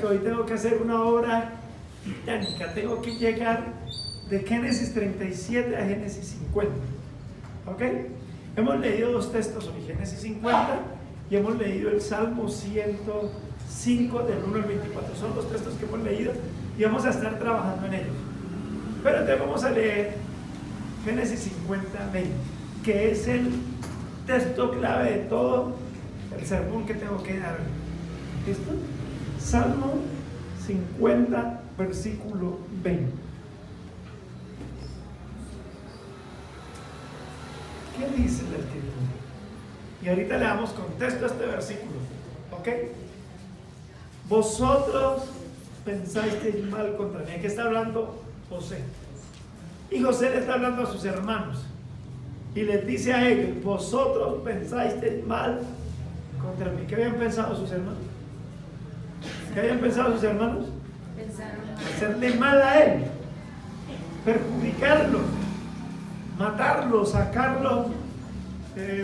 que hoy tengo que hacer una obra titánica. Tengo que llegar de Génesis 37 a Génesis 50. ¿Ok? Hemos leído dos textos hoy, Génesis 50 y hemos leído el Salmo 105 del 1 al 24. Son los textos que hemos leído y vamos a estar trabajando en ellos. Pero entonces vamos a leer Génesis 50, 20, que es el texto clave de todo el sermón que tengo que dar. ¿Listo? Salmo 50, versículo 20. ¿Qué dice la escritura? Y ahorita le damos contexto a este versículo. ¿Ok? Vosotros pensasteis mal contra mí. Aquí está hablando José. Y José le está hablando a sus hermanos. Y les dice a ellos: vosotros pensasteis mal contra mí. ¿Qué habían pensado sus hermanos? ¿Qué habían pensado sus hermanos? Hacerle mal a él, perjudicarlo, matarlo, sacarlo,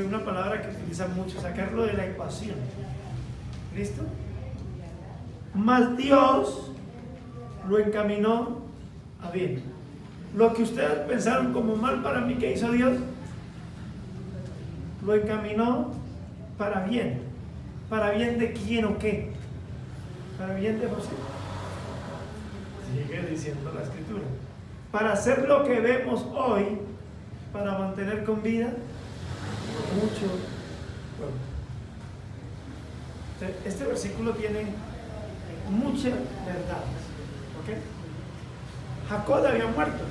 una palabra que utilizan mucho, sacarlo de la ecuación. ¿Listo? Mas Dios lo encaminó a bien. Lo que ustedes pensaron como mal para mí, ¿qué hizo Dios? Lo encaminó para bien. ¿Para bien de quién o qué? Para bien de José. Sigue diciendo la escritura. Para hacer lo que vemos hoy, para mantener con vida mucho pueblo. Este versículo tiene muchas verdades. ¿Ok? Jacob había muerto.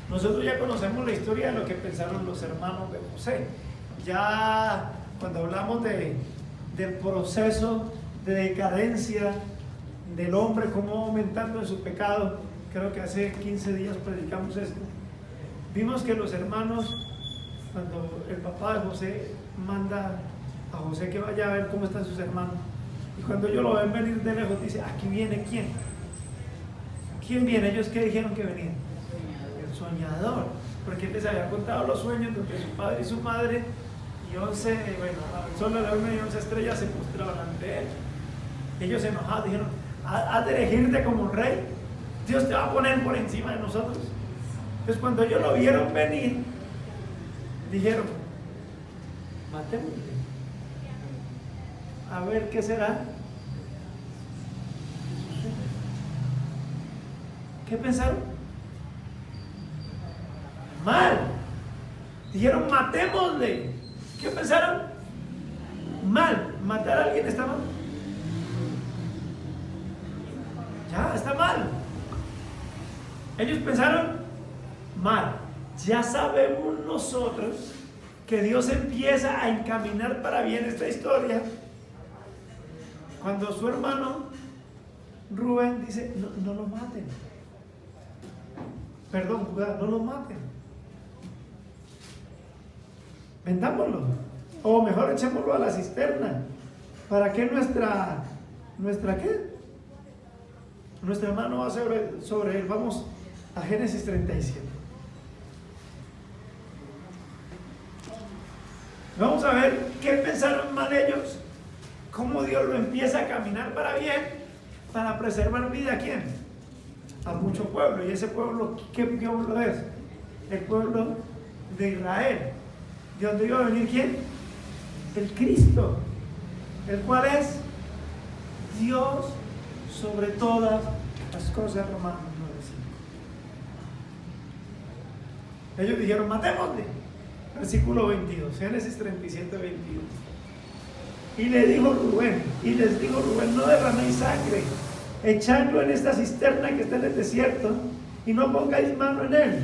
Nosotros ya conocemos la historia de lo que pensaron los hermanos de José. Ya cuando hablamos del proceso de decadencia del hombre, cómo aumentando en su pecado, creo que hace 15 días predicamos esto. Vimos que los hermanos, cuando el papá de José manda a José que vaya a ver cómo están sus hermanos, y cuando ellos lo ven venir de lejos, dice: aquí viene ¿quién? ¿Quién viene? Ellos que dijeron que venían. El soñador, porque él les había contado los sueños donde su padre y su madre y 11, el sol, la luna y 11 estrellas se postraban ante él. Ellos enojados dijeron: ¿has de elegirte como rey? Dios te va a poner por encima de nosotros. Entonces cuando ellos lo vieron venir, dijeron: matémosle, a ver qué será. ¿Qué pensaron? Mal. Dijeron: matémosle. ¿Qué pensaron? Mal. ¿Matar a alguien está mal? Ya, está mal. Ellos pensaron mal. Ya sabemos nosotros que Dios empieza a encaminar para bien esta historia cuando su hermano Rubén dice: no lo maten. Perdón, Judá, no lo maten. Vendámoslo. O mejor, echémoslo a la cisterna. ¿Para qué nuestra qué? Nuestra mano va sobre él. Vamos a Génesis 37. Vamos a ver qué pensaron mal ellos, cómo Dios lo empieza a caminar para bien, para preservar vida. ¿A quién? A mucho pueblo. Y ese pueblo, ¿qué pueblo es? El pueblo de Israel. ¿De dónde iba a venir quién? El Cristo, el cual es Dios sobre todas las cosas. Romanos 9:5. Ellos dijeron: matémosle. Versículo 22, Génesis 37, 22. Y les dijo Rubén: no derraméis sangre, echadlo en esta cisterna que está en el desierto, y no pongáis mano en él,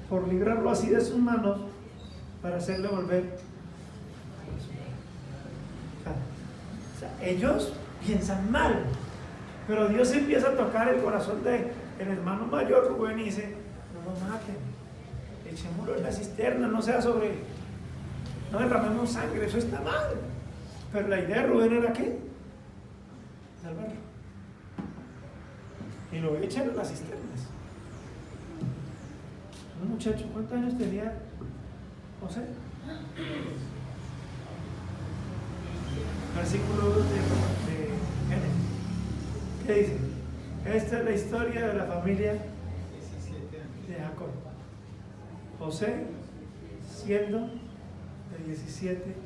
por librarlo así de sus manos, para hacerle volver. O sea, ellos piensan mal, pero Dios empieza a tocar el corazón del hermano mayor Rubén y dice: no lo maten, echémoslo en la cisterna, no derramemos sangre, eso está mal. Pero la idea de Rubén era ¿qué? Salvarlo. Y lo echan en las cisternas. Un muchacho, ¿cuántos años tenía José? versículo de Génesis. ¿Qué dice? Esta es la historia de la familia de Jacob. José, siendo de 17 años.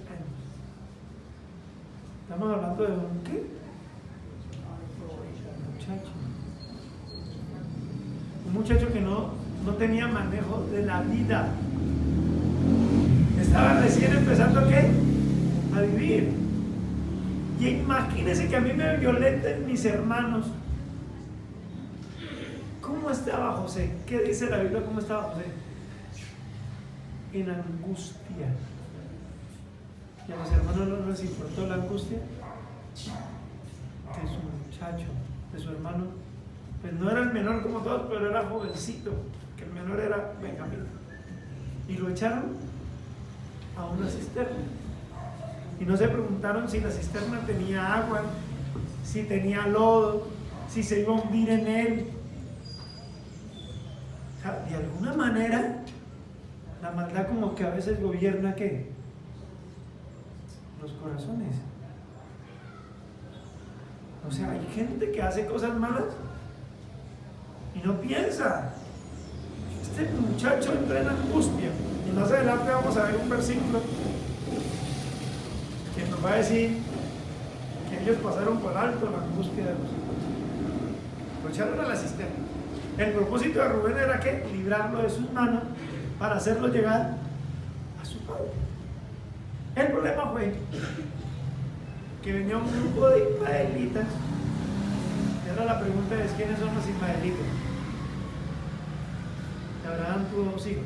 Estamos hablando de un ¿qué? Un muchacho que no tenía manejo de la vida. Estaba recién empezando ¿qué? A vivir. Y imagínense que a mí me violenten mis hermanos. ¿Cómo estaba José? ¿Qué dice la Biblia? ¿Cómo estaba José? En angustia. ¿Y a los hermanos no les importó la angustia de su muchacho, de su hermano? Pues no era el menor como todos, pero era jovencito, que el menor era Benjamín. Y lo echaron a una cisterna. Y no se preguntaron si la cisterna tenía agua, si tenía lodo, si se iba a hundir en él. O sea, de alguna manera, la maldad como que a veces gobierna ¿qué? Los corazones. O sea, hay gente que hace cosas malas y no piensa. Este muchacho entra en angustia. Y más adelante vamos a ver un versículo que nos va a decir que ellos pasaron por alto la angustia de los hijos. Lo echaron a la cisterna. El propósito de Rubén era que librarlo de sus manos para hacerlo llegar a su padre. El problema fue que venía un grupo de ismaelitas. Y ahora la pregunta es: ¿quiénes son los ismaelitas? Abraham tuvo 2 hijos,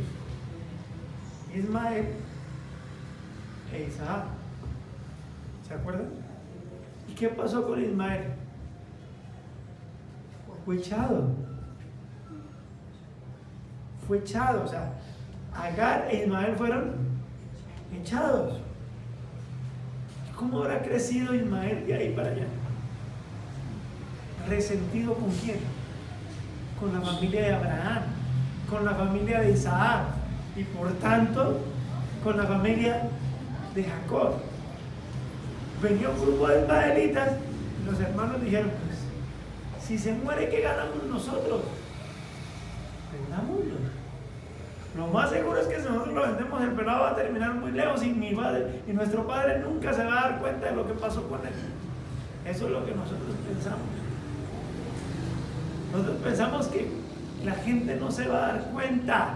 Ismael e Isaac. ¿Se acuerdan? ¿Y qué pasó con Ismael? Fue echado. Fue echado, o sea, Agar e Ismael fueron echados. ¿Cómo habrá crecido Ismael de ahí para allá? ¿Resentido con quién? Con la familia de Abraham, con la familia de Isaac y por tanto con la familia de Jacob. Venía un grupo de ismaelitas y los hermanos dijeron: pues, si se muere, ¿qué ganamos nosotros? Vendámoslo. Lo más seguro es que si nosotros lo vendemos, el pelado va a terminar muy lejos y nuestro padre nunca se va a dar cuenta de lo que pasó con él. Eso es lo que nosotros pensamos. Nosotros pensamos que la gente no se va a dar cuenta.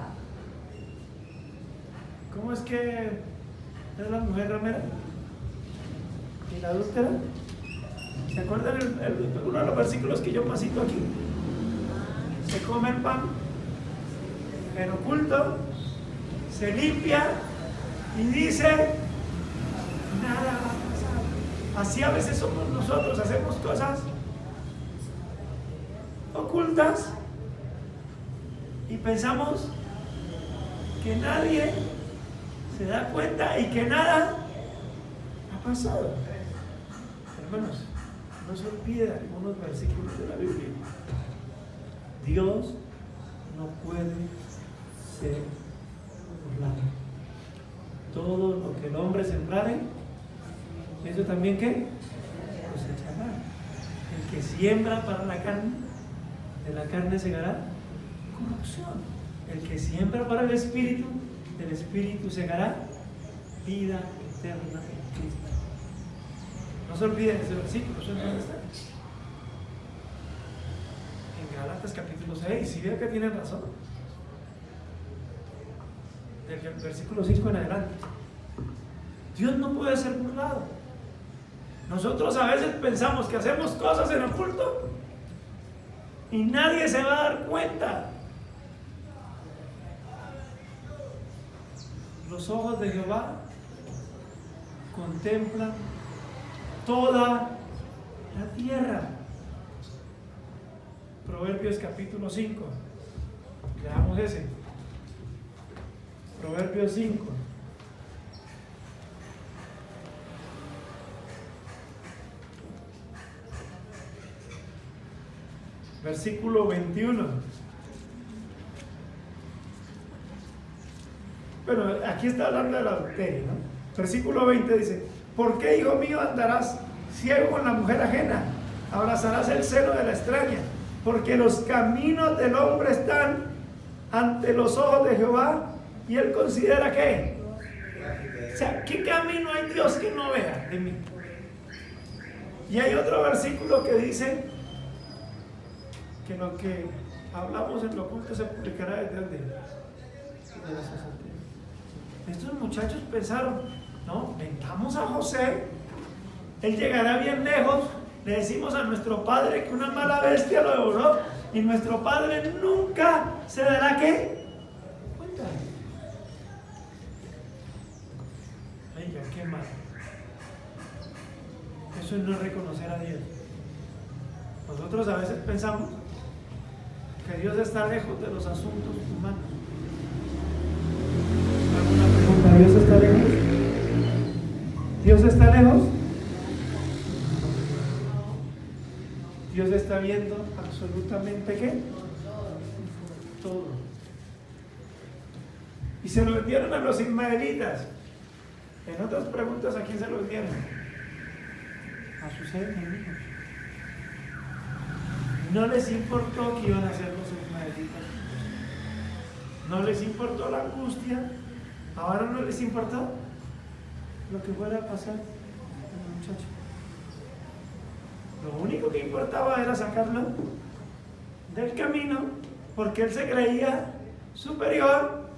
¿Cómo es que es la mujer ramera? ¿Y la adúltera? ¿Se acuerdan uno de los versículos que yo pasito aquí? Se come el pan en oculto, se limpia y dice: nada va a pasar. Así a veces somos nosotros, hacemos cosas ocultas y pensamos que nadie se da cuenta y que nada ha pasado. Hermanos, no se olviden algunos versículos de la Biblia. Dios no puede ser burlado. Todo lo que el hombre sembrare, eso también ¿qué? Cosechará. El que siembra para la carne, de la carne segará corrupción. El que siembra para el espíritu, del espíritu segará vida eterna en Cristo. No se olviden ese versículo. ¿Eso dónde está? En Gálatas capítulo 6. Si veo que tienen razón, del versículo 5 en adelante. Dios no puede ser burlado. Nosotros a veces pensamos que hacemos cosas en oculto y nadie se va a dar cuenta. Los ojos de Jehová contemplan toda la tierra. Proverbios capítulo 5. Leamos ese. Proverbios 5. Versículo 21. Bueno, aquí está hablando del adulterio, ¿no? Versículo 20 dice: ¿Por qué, hijo mío, andarás ciego con la mujer ajena? Abrazarás el seno de la extraña, porque los caminos del hombre están ante los ojos de Jehová, y él considera que, o sea, ¿qué camino hay Dios que no vea de mí? Y hay otro versículo que dice que lo que hablamos en lo oculto se publicará desde el día. Estos muchachos pensaron, no, vengamos a José, él llegará bien lejos, le decimos a nuestro padre que una mala bestia lo devoró, y nuestro padre nunca se dará ¿qué? Cuenta. Ay, ya, qué mal. Eso es no reconocer a Dios. Nosotros a veces pensamos que Dios está lejos de los asuntos humanos. ¿Alguna pregunta? ¿Dios está lejos? ¿Dios está lejos? Dios está viendo absolutamente ¿qué? Todo. Y se lo vendieron a los ismaelitas. En otras preguntas, ¿a quién se lo vendieron? A sus enemigos. No les importó que iban a ser los ismaelitas. No les importó la angustia. Ahora no les importó lo que fuera a pasar con el muchacho. Lo único que importaba era sacarlo del camino, porque él se creía superior,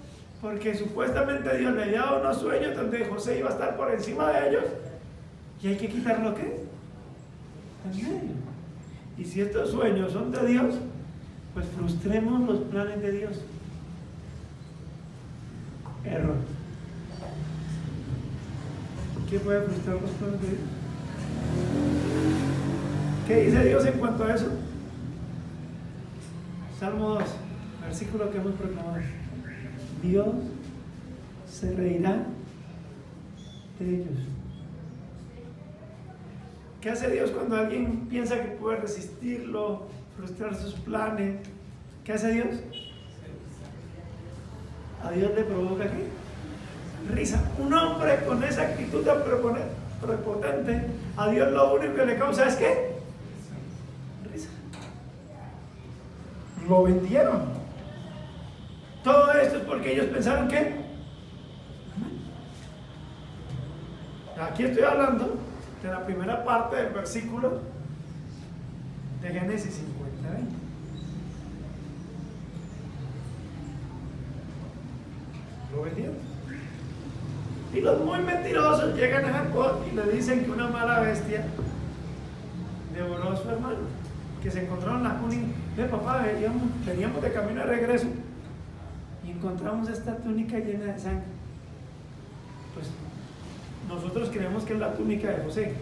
porque supuestamente Dios le había dado unos sueños donde José iba a estar por encima de ellos, y hay que quitarlo ¿qué? En medio. Y si estos sueños son de Dios, pues frustremos los planes de Dios. Error. ¿Qué puede frustrar los planes de Dios? ¿Qué dice Dios en cuanto a eso? Salmo 2, versículo que hemos proclamado. Dios se reirá de ellos. ¿Qué hace Dios cuando alguien piensa que puede resistirlo, frustrar sus planes? ¿Qué hace Dios? A Dios le provoca ¿qué? Risa. Un hombre con esa actitud tan prepotente, a Dios lo único que le causa es ¿qué? Risa. Lo vendieron. Todo esto es porque ellos pensaron que aquí estoy hablando de la primera parte del versículo de Génesis 50. Lo vendieron. Y los muy mentirosos llegan a Jacob y le dicen que una mala bestia devoró a su hermano, que se encontraron la túnica. Papá, veníamos de camino de regreso y encontramos esta túnica llena de sangre. Pues nosotros creemos que es la túnica de José.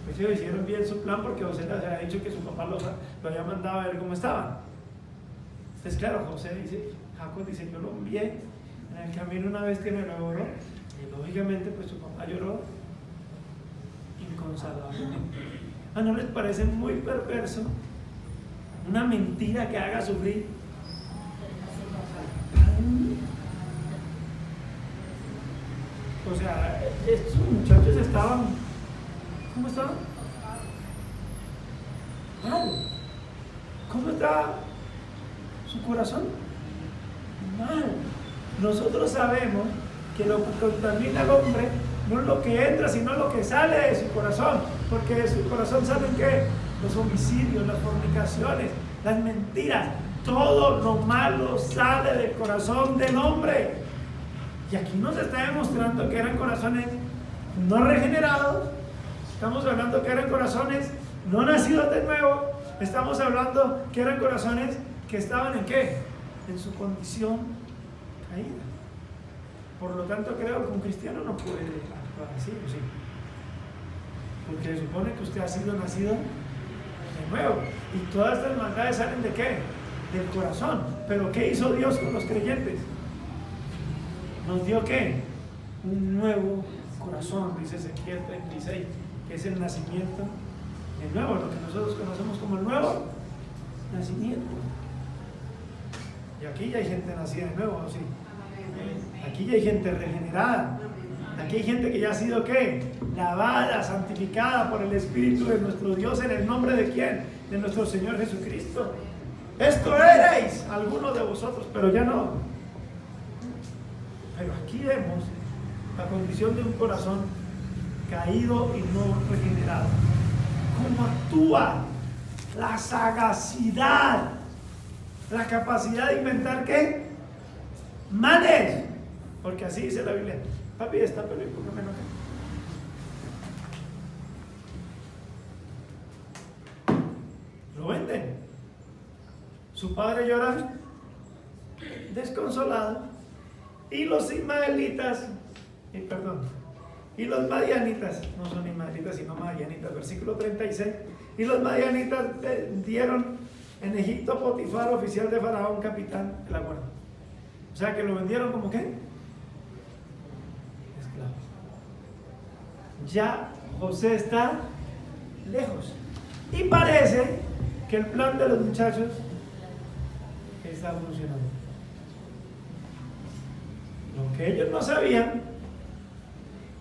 Pues ellos hicieron bien su plan porque José les había dicho que su papá lo había mandado a ver cómo estaban. Entonces claro, Jacob dice, yo lo envié en el camino una vez que me lo devoró, y lógicamente pues su papá lloró inconsolablemente. ¿No les parece muy perverso una mentira que haga sufrir? O sea, estos muchachos estaban, ¿cómo estaban? Mal. ¿Cómo está su corazón? Mal. Nosotros sabemos que lo que contamina al hombre no es lo que entra, sino lo que sale de su corazón, porque de su corazón salen ¿qué? Los homicidios, las fornicaciones, las mentiras. Todo lo malo sale del corazón del hombre. Y aquí nos está demostrando que eran corazones no regenerados. Estamos hablando que eran corazones no nacidos de nuevo. Estamos hablando que eran corazones que estaban ¿en qué? En su condición caída. Por lo tanto, creo que un cristiano no puede actuar así, ¿o sí? Porque se supone que usted ha sido nacido de nuevo. Y todas estas maldades salen de ¿qué? Del corazón. Pero ¿qué hizo Dios con los creyentes? Nos dio ¿qué? Un nuevo corazón, dice Ezequiel 36, que es el nacimiento de nuevo, lo que nosotros conocemos como el nuevo nacimiento. Y aquí ya hay gente nacida de nuevo, ¿sí? Aquí ya hay gente regenerada. Aquí hay gente que ya ha sido ¿qué? Lavada, santificada por el Espíritu de nuestro Dios, en el nombre de ¿quién? De nuestro Señor Jesucristo. Esto erais algunos de vosotros, pero ya no. Pero aquí vemos la condición de un corazón caído y no regenerado. ¿Cómo actúa? La sagacidad, la capacidad de inventar ¿qué? Males. Porque así dice la Biblia. Papi, está pero ¿por qué me enoja? Lo venden. Su padre llora desconsolado. Y los ismaelitas, y los madianitas, no son ismaelitas sino madianitas, versículo 36. Y los madianitas dieron en Egipto a Potifar, oficial de Faraón, capitán de la guardia. O sea que lo vendieron como ¿qué? Esclavo. Ya José está lejos. Y parece que el plan de los muchachos está funcionando. Lo que ellos no sabían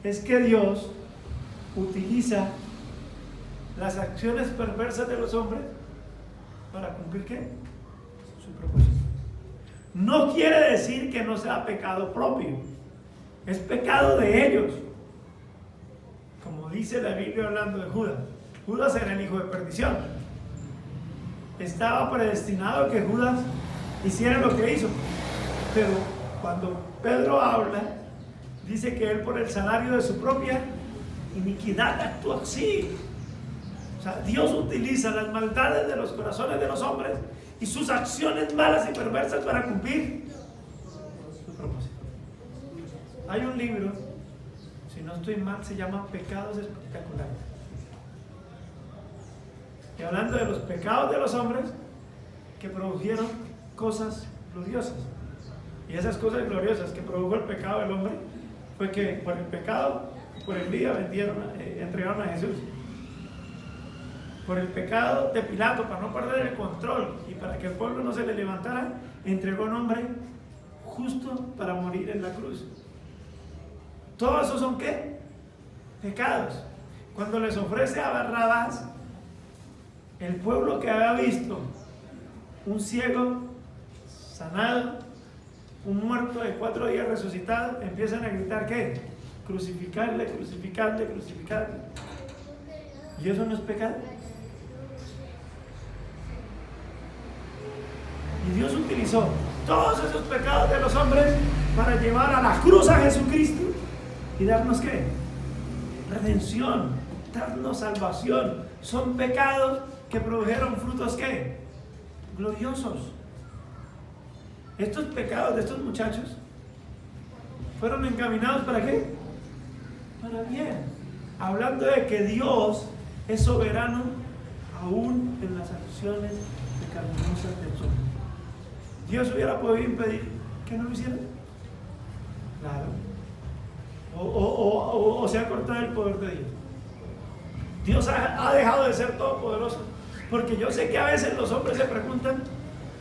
es que Dios utiliza las acciones perversas de los hombres para cumplir ¿qué? Su propósito. No quiere decir que no sea pecado propio, es pecado de ellos. Como dice la Biblia hablando de Judas, Judas era el hijo de perdición. Estaba predestinado a que Judas hiciera lo que hizo, pero cuando Pedro habla, dice que él por el salario de su propia iniquidad actuó así. O sea, Dios utiliza las maldades de los corazones de los hombres y sus acciones malas y perversas para cumplir su propósito. Hay un libro, si no estoy mal, se llama Pecados Espectaculares. Y hablando de los pecados de los hombres que produjeron cosas gloriosas. Y esas cosas gloriosas que produjo el pecado del hombre fue que por el pecado, por envidia entregaron a Jesús. Por el pecado de Pilato, para no perder el control y para que el pueblo no se le levantara, entregó a un hombre justo para morir en la cruz. Todos esos son ¿qué? Pecados. Cuando les ofrece a Barrabás, el pueblo que había visto un ciego sanado, un muerto de 4 días resucitado, empiezan a gritar ¿qué? Crucificarle, crucificarle, crucificarle. ¿Y eso no es pecado? Y Dios utilizó todos esos pecados de los hombres para llevar a la cruz a Jesucristo y darnos ¿qué? Redención, darnos salvación. Son pecados que produjeron frutos ¿qué? Gloriosos. Estos pecados de estos muchachos fueron encaminados ¿para qué? Para bien. Hablando de que Dios es soberano aún en las acciones pecaminosas del hombre. ¿Dios hubiera podido impedir que no lo hicieran? Claro. O se ha cortado el poder de Dios. Dios ha dejado de ser todopoderoso. Porque yo sé que a veces los hombres se preguntan,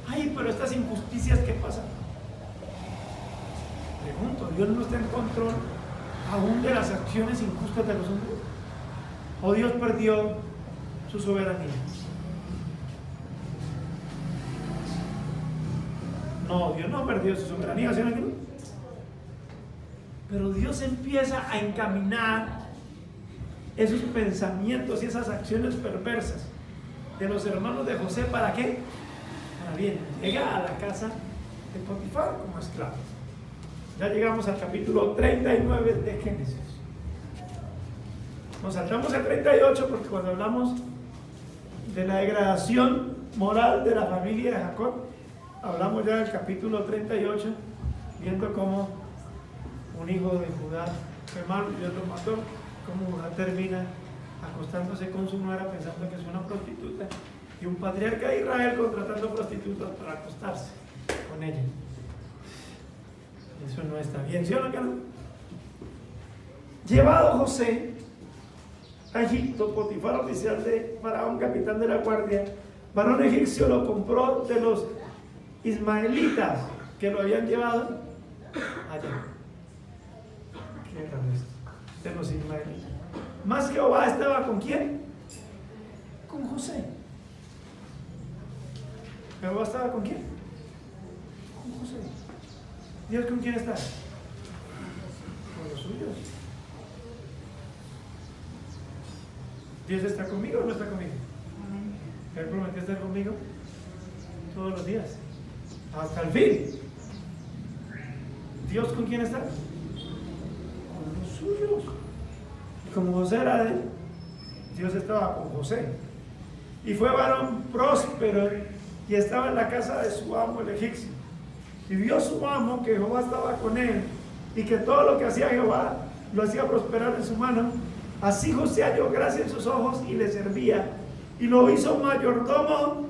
ay, pero estas injusticias, ¿qué pasan? Pregunto, ¿Dios no está en control aún de las acciones injustas de los hombres? ¿O Dios perdió su soberanía? No, Dios no perdió su soberanía, ¿sí o no? Pero Dios empieza a encaminar esos pensamientos y esas acciones perversas de los hermanos de José, ¿para qué? Para bien. Llega a la casa de Potifar como esclavo. Ya llegamos al capítulo 39 de Génesis. Nos saltamos al 38 porque cuando hablamos de la degradación moral de la familia de Jacob, hablamos ya del capítulo 38, viendo cómo un hijo de Judá fue malo y Dios lo mató, cómo Judá termina acostándose con su nuera pensando que es una prostituta, y un patriarca de Israel contratando prostitutas para acostarse con ella. Eso no está bien, ¿sí o no, Carlos? Llevado José a Egipto, Potifar, oficial de Faraón, capitán de la guardia, varón egipcio, lo compró de los ismaelitas que lo habían llevado allá. qué grande es de los ismaelitas. Más Jehová estaba ¿con quién? Con José. ¿Jehová estaba con quién? Con José. ¿Dios con quién está? Con los suyos. ¿Dios está conmigo o no está conmigo? Él prometió estar conmigo todos los días, hasta el fin. ¿Dios con quién está? Con los suyos. Y como José era de él, Dios estaba con José. Y fue varón próspero y estaba en la casa de su amo el egipcio. Y vio su amo que Jehová estaba con él y que todo lo que hacía Jehová lo hacía prosperar en su mano. Así José halló gracia en sus ojos y le servía. Y lo hizo mayordomo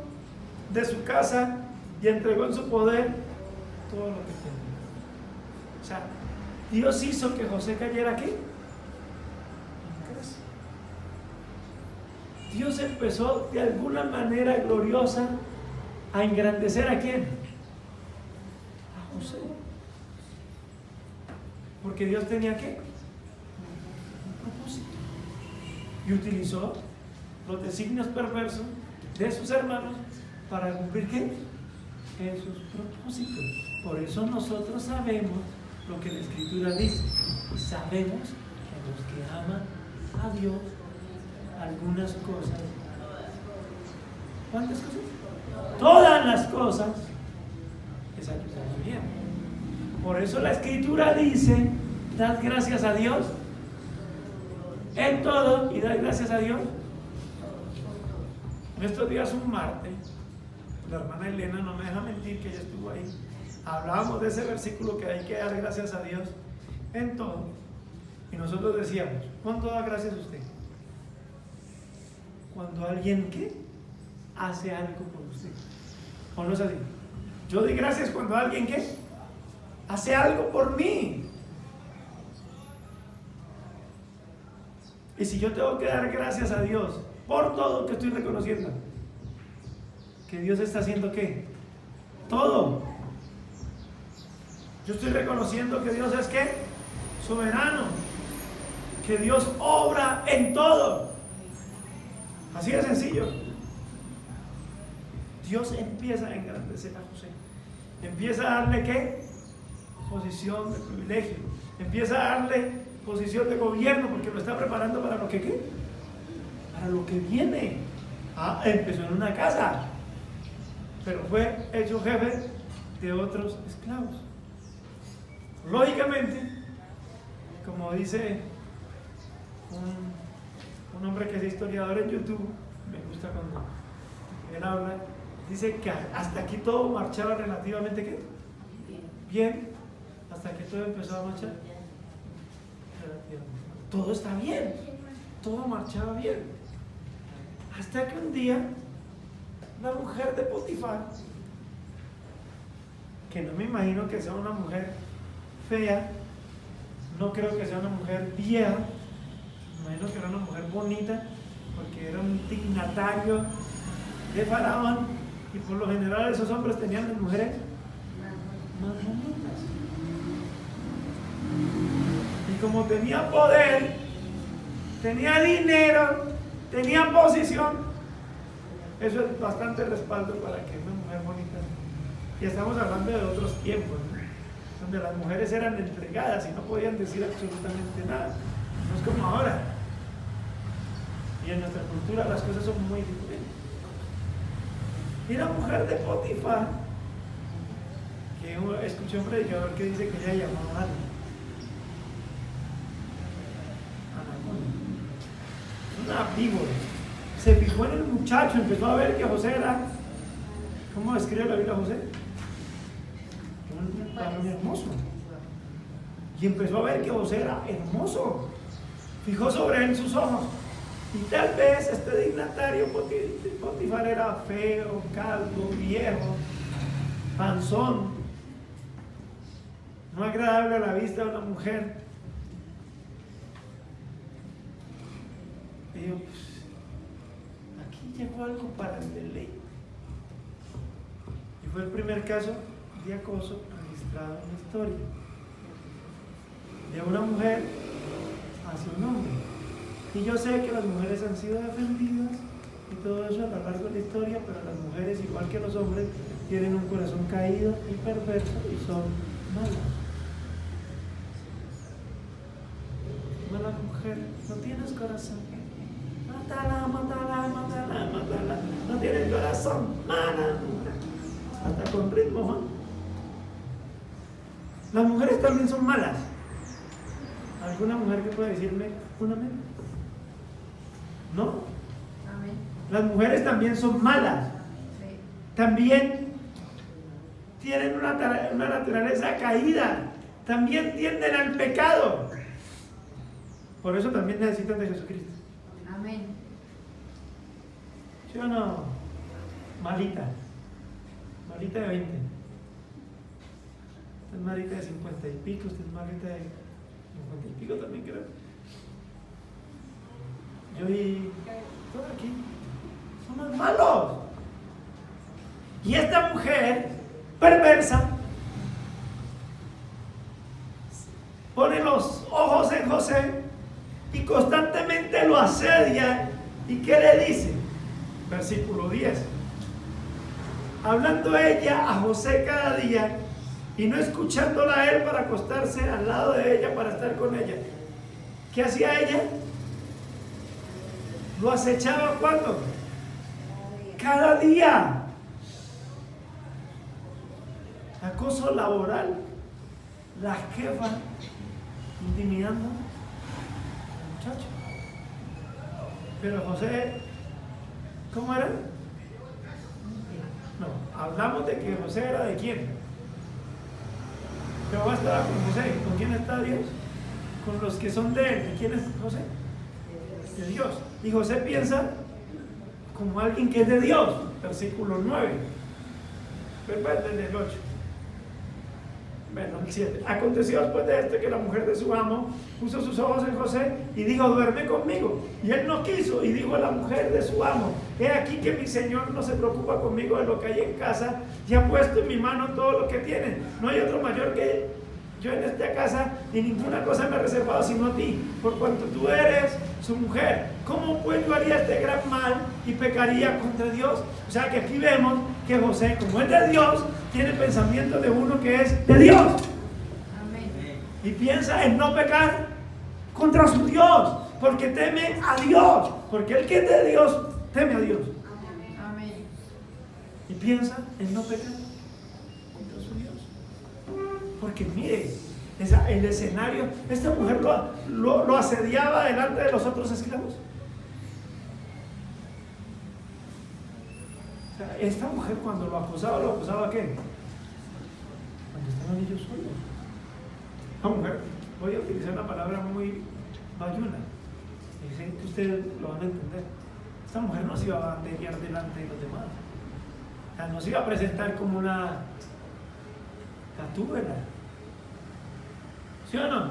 de su casa y entregó en su poder todo lo que tenía. O sea, Dios hizo que José cayera aquí. Dios empezó de alguna manera gloriosa a engrandecer ¿a quién? A José. Porque Dios tenía ¿qué? Un propósito. Y utilizó los designios perversos de sus hermanos para cumplir ¿qué? Esos propósitos. Por eso nosotros sabemos lo que la Escritura dice. Y sabemos que los que aman a Dios, algunas cosas. ¿Cuántas cosas? Todas las cosas les ayudan bien. Por eso la Escritura dice: dad gracias a Dios en todo y dad gracias a Dios. En estos días, un martes, la hermana Elena no me deja mentir que ella estuvo ahí. Hablábamos de ese versículo que hay que dar gracias a Dios en todo. Y nosotros decíamos: ¿cuánto da gracias usted? Cuando alguien ¿qué? Hace algo por usted. ¿O no es así? Yo doy gracias cuando alguien ¿qué? Hace algo por mí. Y si yo tengo que dar gracias a Dios por todo que estoy reconociendo, que Dios está haciendo ¿qué? Todo. Yo estoy reconociendo que Dios es ¿qué? Soberano. Que Dios obra en todo. Así de sencillo. Dios empieza a engrandecer a José. Empieza a darle ¿qué? Posición de privilegio. Empieza a darle posición de gobierno, porque lo está preparando para lo que ¿qué? Para lo que viene. Empezó en una casa, pero fue hecho jefe de otros esclavos. Lógicamente, como dice un hombre que es historiador en YouTube, me gusta cuando él habla, dice que hasta aquí todo marchaba relativamente ¿qué? Bien, hasta que todo empezó a marchar relativamente. Todo está bien, todo marchaba bien, hasta que un día la mujer de Potifar, que no me imagino que sea una mujer fea, no creo que sea una mujer vieja, me imagino que era una mujer bonita, porque era un dignatario de Faraón, y por lo general esos hombres tenían las mujeres más bonitas. Y como tenía poder, tenía dinero, tenía posición, eso es bastante respaldo para que una mujer bonita. Y estamos hablando de otros tiempos, ¿no? Donde las mujeres eran entregadas y no podían decir absolutamente nada. No es como ahora. Y en nuestra cultura las cosas son muy diferentes. Y la mujer de Potifar, que escuché un predicador que dice que ella llamaba Ana. Una víbora. Se fijó en el muchacho, empezó a ver que José era, ¿cómo describe la Biblia a José? Un varón hermoso. Y empezó a ver que José era hermoso. Fijó sobre él sus ojos. Y tal vez este dignatario Potifar era feo, calvo, viejo, panzón, no agradable a la vista de una mujer. Y yo, pues, aquí llegó algo para el deleite. Y fue el primer caso de acoso registrado en la historia. de una mujer hacia un hombre. Y yo sé que las mujeres han sido defendidas y todo eso a lo largo de la historia, pero las mujeres, igual que los hombres, tienen un corazón caído y perverso y son malas. Mala mujer, no tienes corazón. Mátala, mátala, mátala, mátala. No tienes corazón, mala. Hasta con ritmo, Juan. Las mujeres también son malas. ¿Alguna mujer que puede decirme un amén? ¿No? Amén. Las mujeres también son malas. Sí. También tienen una naturaleza caída. También tienden al pecado. Por eso también necesitan de Jesucristo. Amén. ¿Sí o no? Malita. Malita de 20. Usted es malita de 50 y pico. Usted es malita de 50 y pico también, creo. Yo y todo aquí somos malos. Y esta mujer perversa pone los ojos en José y constantemente lo asedia. ¿Y qué le dice? Versículo 10. Hablando ella a José cada día y no escuchándola a él para acostarse al lado de ella para estar con ella. ¿Qué hacía ella? Lo acechaba ¿cuándo? Cada día. Acoso laboral. La jefa intimidando al muchacho. Pero José, ¿cómo era? No, hablamos de que José era de quién. Jehová estaba con José. ¿Con quién está Dios? Con los que son de él. ¿De quién es José? De Dios. Y José piensa como alguien que es de Dios. Versículo 9. Desde el 8. Bueno, el 7. Aconteció después de esto que la mujer de su amo puso sus ojos en José y dijo: duerme conmigo. Y él no quiso, y dijo a la mujer de su amo: he aquí que mi señor no se preocupa conmigo de lo que hay en casa, y ha puesto en mi mano todo lo que tiene. No hay otro mayor que yo en esta casa, y ninguna cosa me he reservado sino a ti, por cuanto tú eres su mujer. ¿Cómo pues yo haría este gran mal y pecaría contra Dios? O sea que aquí vemos que José, como es de Dios, tiene pensamiento de uno que es de Dios. Amén. Y piensa en no pecar contra su Dios, porque teme a Dios, porque el que es de Dios teme a Dios. Amén. Y piensa en no pecar contra su Dios. Porque mire, el escenario, esta mujer lo asediaba delante de los otros esclavos. O sea, esta mujer cuando lo acusaba ¿a qué? Cuando estaban ellos solos. La mujer, voy a utilizar una palabra muy bayuna, y sé que ustedes lo van a entender. Esta mujer no se iba a banderear delante de los demás. O sea, no se iba a presentar como una catúbela. ¿Sí o no?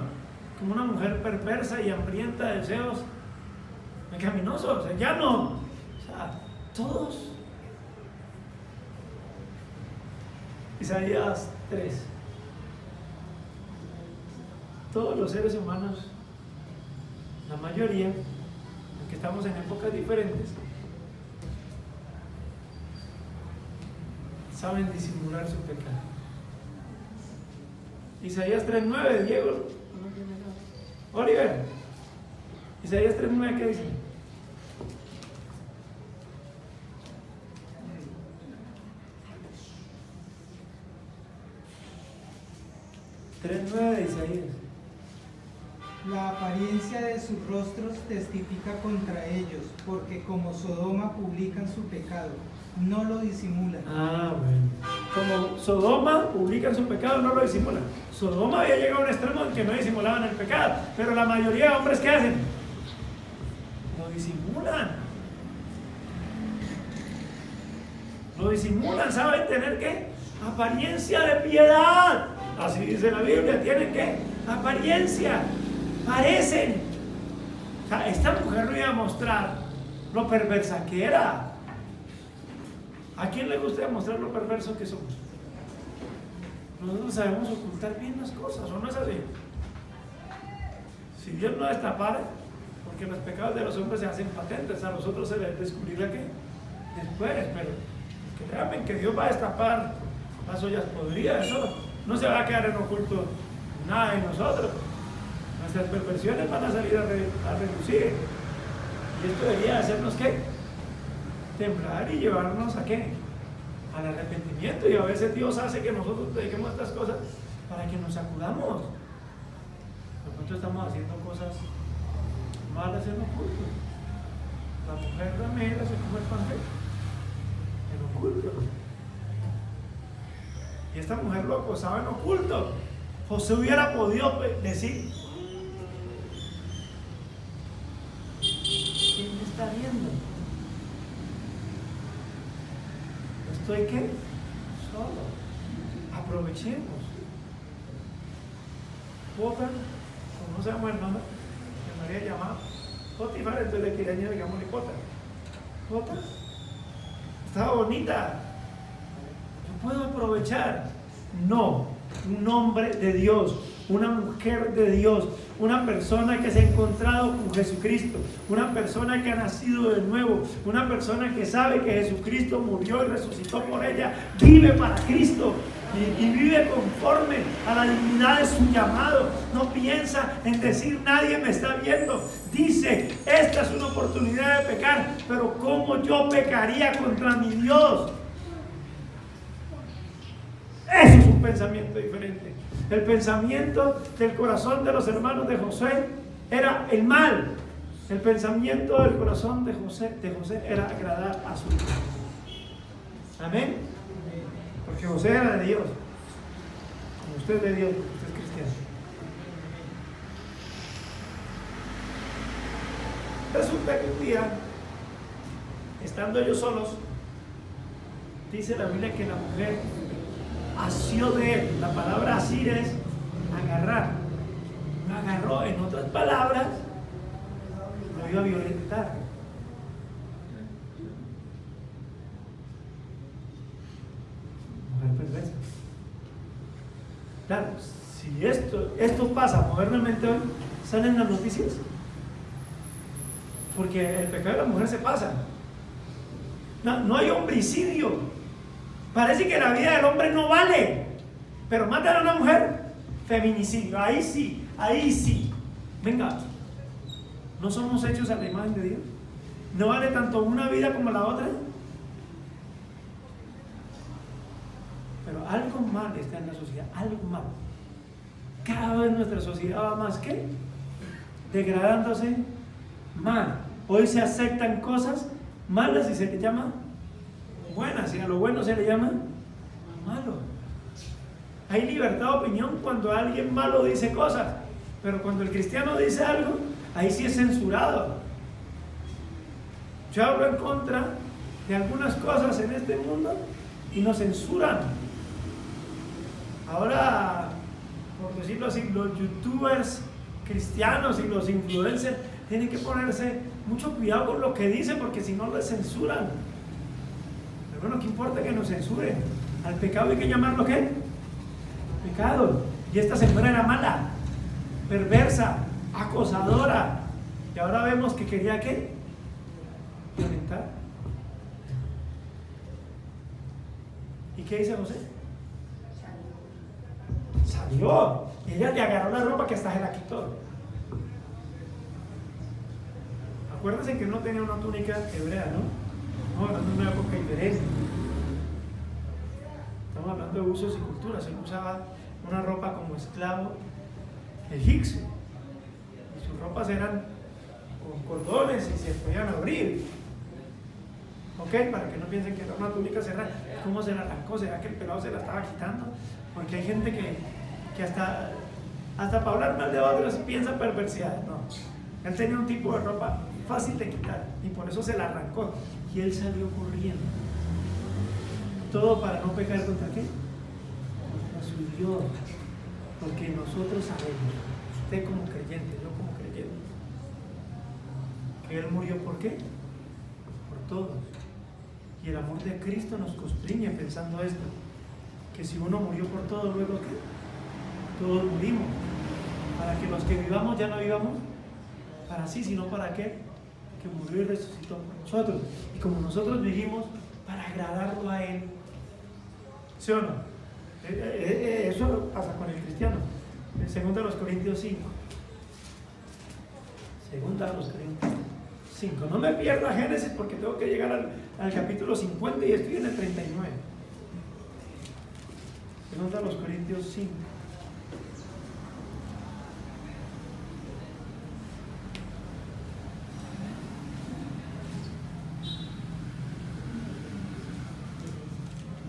Como una mujer perversa y hambrienta de deseos pecaminosos. O sea, ya no. O sea, todos. Isaías 3. Todos los seres humanos, la mayoría, aunque estamos en épocas diferentes, saben disimular su pecado. Isaías 3:9, Diego. Oliver. Isaías 3:9, ¿qué dice? De Isaías. La apariencia de sus rostros testifica contra ellos, porque como Sodoma publican su pecado, no lo disimulan. Ah, bueno. Como Sodoma publican su pecado, no lo disimulan. Sodoma había llegado a un extremo en que no disimulaban el pecado, pero la mayoría de hombres, ¿qué hacen? Lo disimulan. Lo disimulan, ¿saben tener qué? Apariencia de piedad. Así dice la Biblia, tienen qué? Apariencia. Parecen. O sea, esta mujer no iba a mostrar lo perversa que era. ¿A quién le gusta demostrar lo perverso que somos? Nosotros sabemos ocultar bien las cosas, ¿o no es así? Si Dios no destapara, porque los pecados de los hombres se hacen patentes, a nosotros se les descubrirá que después, pero créanme que Dios va a destapar las ollas podridas, eso no se va a quedar en oculto nada de nosotros. Nuestras perversiones van a salir a relucir. Y esto debería hacernos ¿qué? Temblar y llevarnos ¿a qué? Al arrepentimiento. Y a veces Dios hace que nosotros dediquemos estas cosas para que nos sacudamos. Nosotros estamos haciendo cosas malas en oculto. La mujer ramera se come el pan en oculto. Y esta mujer lo acosaba en oculto. José hubiera podido decir: ¿quién me está viendo? ¿Estoy qué? Solo. Aprovechemos. Potifar, ¿cómo se llama el nombre? Que María llamaba Potifar, entonces le quería añadir, digámosle Potifar. Estaba bonita. Yo puedo aprovechar. No, un hombre de Dios, una mujer de Dios, una persona que se ha encontrado con Jesucristo, una persona que ha nacido de nuevo, una persona que sabe que Jesucristo murió y resucitó por ella, vive para Cristo y vive conforme a la dignidad de su llamado. No piensa en decir: nadie me está viendo. Dice: esta es una oportunidad de pecar, pero ¿cómo yo pecaría contra mi Dios? Eso es un pensamiento diferente. El pensamiento del corazón de los hermanos de José era el mal. El pensamiento del corazón de José era agradar a su Dios. Amén. Porque José era de Dios. Como usted es de Dios, porque usted es cristiano. Resulta que un día, estando ellos solos, dice la Biblia que la mujer asió de él. La palabra asir es agarrar. Lo agarró, en otras palabras, lo iba a violentar. Mujer perversa. Claro, si esto pasa modernamente hoy, salen las noticias. Porque el pecado de la mujer se pasa. No hay homicidio. Parece que la vida del hombre no vale, pero matan a una mujer, feminicidio. Ahí sí. Venga, ¿no somos hechos a la imagen de Dios? ¿No vale tanto una vida como la otra? Pero algo mal está en la sociedad, algo mal. Cada vez nuestra sociedad va más que degradándose mal. Hoy se aceptan cosas malas y se le llama buenas, y a lo bueno se le llama malo. Hay libertad de opinión cuando alguien malo dice cosas, pero cuando el cristiano dice algo, ahí sí es censurado. Yo hablo en contra de algunas cosas en este mundo y nos censuran. Ahora, por decirlo así, los youtubers cristianos y los influencers tienen que ponerse mucho cuidado con lo que dicen, porque si no les censuran. Pero bueno, ¿qué importa que nos censuren? Al pecado hay que llamarlo ¿qué? Pecado. Y esta señora era mala, perversa, acosadora, y ahora vemos que quería ¿qué? Violentar. ¿Y qué dice José? Salió. Y ella le agarró la ropa que hasta se la quitó. Acuérdense que no tenía una túnica hebrea, ¿no? No, hablando de una época diferente. Estamos hablando de usos y culturas. Él usaba una ropa como esclavo egipcio. Y sus ropas eran con cordones y se podían abrir. ¿Ok? Para que no piensen que era una túnica cerrada. ¿Cómo se la arrancó? ¿Será que el pelado se la estaba quitando? Porque hay gente que hasta para hablar mal de otros piensa perversidad. No. Él tenía un tipo de ropa fácil de quitar y por eso se la arrancó. Y él salió corriendo. Todo para no pecar contra qué? Contra su Dios. Porque nosotros sabemos, usted como creyente, yo como creyente, que Él murió ¿por qué? Por todos. Y el amor de Cristo nos constriñe pensando esto, que si uno murió por todos, luego ¿qué? Todos murimos. Para que los que vivamos ya no vivamos para sí, sino para qué, que murió y resucitó por nosotros. Y como nosotros vivimos para agradarlo a Él. ¿Sí o no? Eso pasa con el cristiano. En 2 Corintios 5. 2 Corintios 5. No me pierda Génesis porque tengo que llegar al capítulo 50 y estoy en el 39. 2 Corintios 5.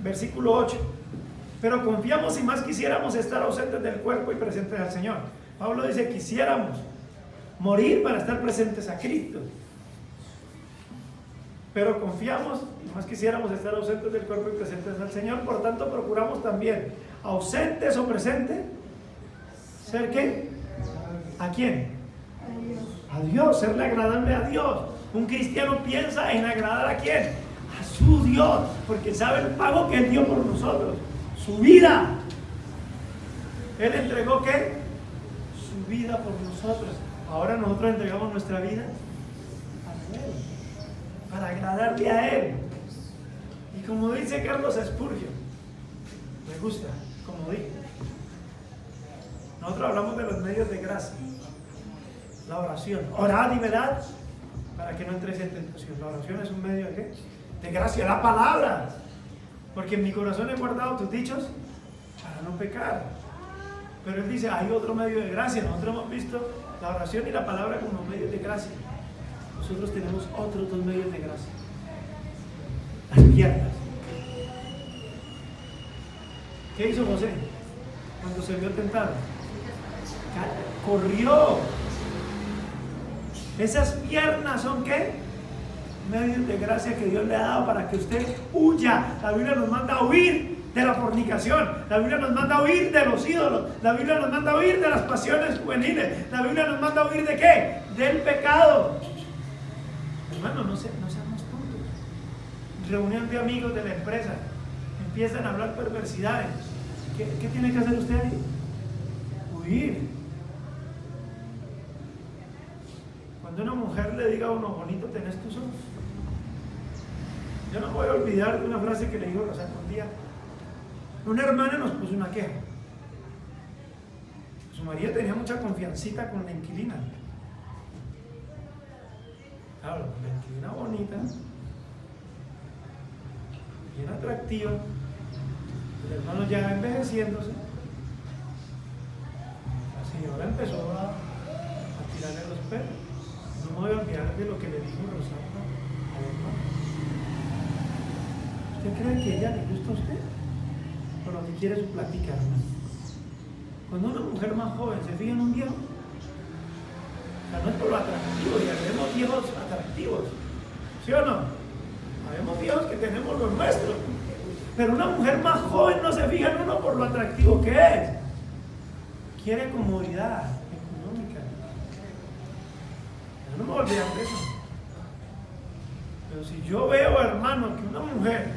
Versículo 8. Pero confiamos y más quisiéramos estar ausentes del cuerpo y presentes al Señor. Pablo dice, quisiéramos morir para estar presentes a Cristo. Pero confiamos y más quisiéramos estar ausentes del cuerpo y presentes al Señor. Por tanto, procuramos también, ausentes o presentes, ¿ser qué? ¿A quién? A Dios, serle agradable a Dios. Un cristiano piensa en agradar ¿a quién? A su Dios, porque sabe el pago que Él dio por nosotros. Su vida. Él entregó ¿qué? Su vida por nosotros. Ahora nosotros entregamos nuestra vida a Él, para agradarle a Él. Y como dice Carlos Spurgeon, me gusta, como dijo, nosotros hablamos de los medios de gracia, la oración, orad y velad para que no entréis en tentación. La oración es un medio de ¿qué? De gracia, la palabra, porque en mi corazón he guardado tus dichos para no pecar. Pero él dice, hay otro medio de gracia. Nosotros hemos visto la oración y la palabra como medios de gracia. Nosotros tenemos otros dos medios de gracia: las piernas. ¿Qué hizo José cuando se vio tentado? Corrió. Esas piernas son ¿qué? Medios de gracia que Dios le ha dado para que usted huya. La Biblia nos manda a huir de la fornicación. La Biblia nos manda a huir de los ídolos. La Biblia nos manda a huir de las pasiones juveniles. La Biblia nos manda a huir ¿de qué? Del pecado. Hermano, no seamos tontos. Reunión de amigos de la empresa, empiezan a hablar perversidades. ¿Qué tiene que hacer usted ahí? Huir. Cuando una mujer le diga a uno, bonito tenés tus ojos. Yo no me voy a olvidar de una frase que le dijo Rosario un día. Una hermana nos puso una queja. Su marido tenía mucha confiancita con la inquilina. Claro, la inquilina bonita, bien atractiva, el hermano ya envejeciéndose. La señora empezó a tirarle los pelos. No me voy a olvidar de lo que le dijo Rosario al hermano. ¿Usted cree que ella le gusta a usted? ¿O lo que quiere es su plática, hermano? Cuando una mujer más joven se fija en un viejo, o sea, no es por lo atractivo, y habemos viejos atractivos, ¿sí o no? Habemos viejos que tenemos los nuestros, pero una mujer más joven no se fija en uno por lo atractivo que es. Quiere comodidad económica. Yo no me voy a olvidar de eso. Pero si yo veo, hermano, que una mujer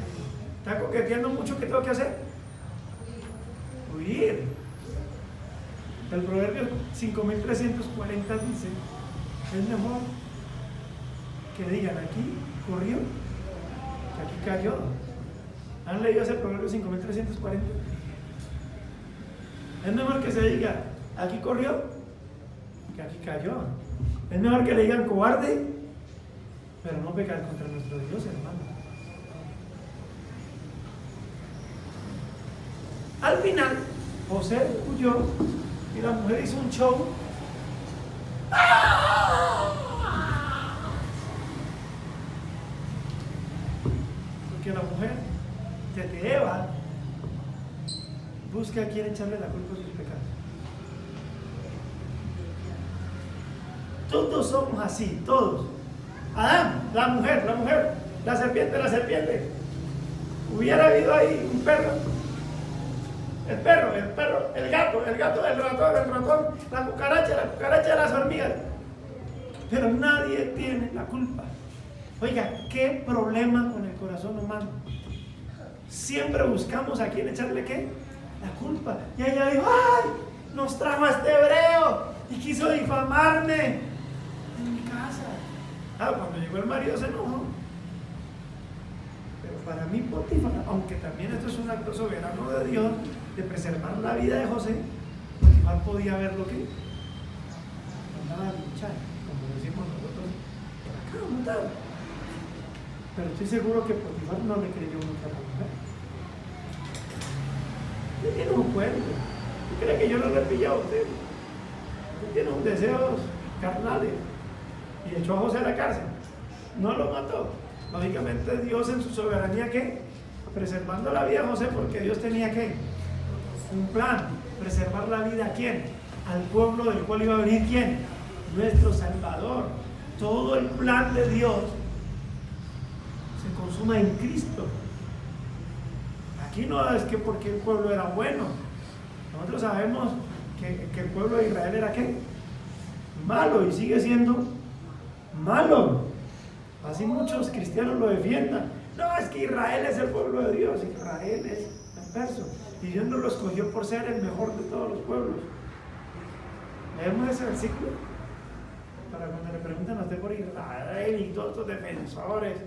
está coqueteando mucho, ¿qué tengo que hacer? Huir. El Proverbio 5340 dice, es mejor que digan aquí corrió que aquí cayó. ¿Han leído ese Proverbio 5340? Es mejor que se diga aquí corrió que aquí cayó. Es mejor que le digan cobarde, pero no pecar contra nuestro Dios, hermano. Al final, José huyó y la mujer hizo un show. Porque la mujer, Eva, busca a quien echarle la culpa de sus pecados. Todos somos así, todos. Adán, la mujer, la serpiente. Hubiera habido ahí un perro. El perro, el gato, el ratón, la cucaracha, las hormigas. Pero nadie tiene la culpa. Oiga, qué problema con el corazón humano. Siempre buscamos a quién echarle ¿qué? La culpa. Y ella dijo, ¡ay! nos trajo a este hebreo y quiso difamarme en mi casa. Cuando llegó el marido se enojó. Pero para mí Potifar, aunque también esto es un acto soberano de Dios, de preservar la vida de José, Potifar podía ver lo que andaba a luchar, como decimos nosotros, por acá, matar. Pero estoy seguro que Potifar no le creyó nunca a la mujer. Usted tiene un cuento. ¿Usted cree que yo no le he pillado a usted? Usted tiene un deseos carnales y echó a José a la cárcel. No lo mató. Lógicamente Dios en su soberanía, ¿qué? Preservando la vida de José, porque Dios tenía, ¿qué? Un plan. Preservar la vida ¿a quién? Al pueblo del cual iba a venir, ¿quién? Nuestro Salvador. Todo el plan de Dios se consuma en Cristo. Aquí no es que porque el pueblo era bueno. Nosotros sabemos que el pueblo de Israel era ¿qué? Malo, y sigue siendo malo. Así muchos cristianos lo defiendan. No, es que Israel es el pueblo de Dios. Israel es perverso. Y Dios no lo escogió por ser el mejor de todos los pueblos. Leemos ese versículo para cuando le preguntan a usted por Israel y todos estos defensores.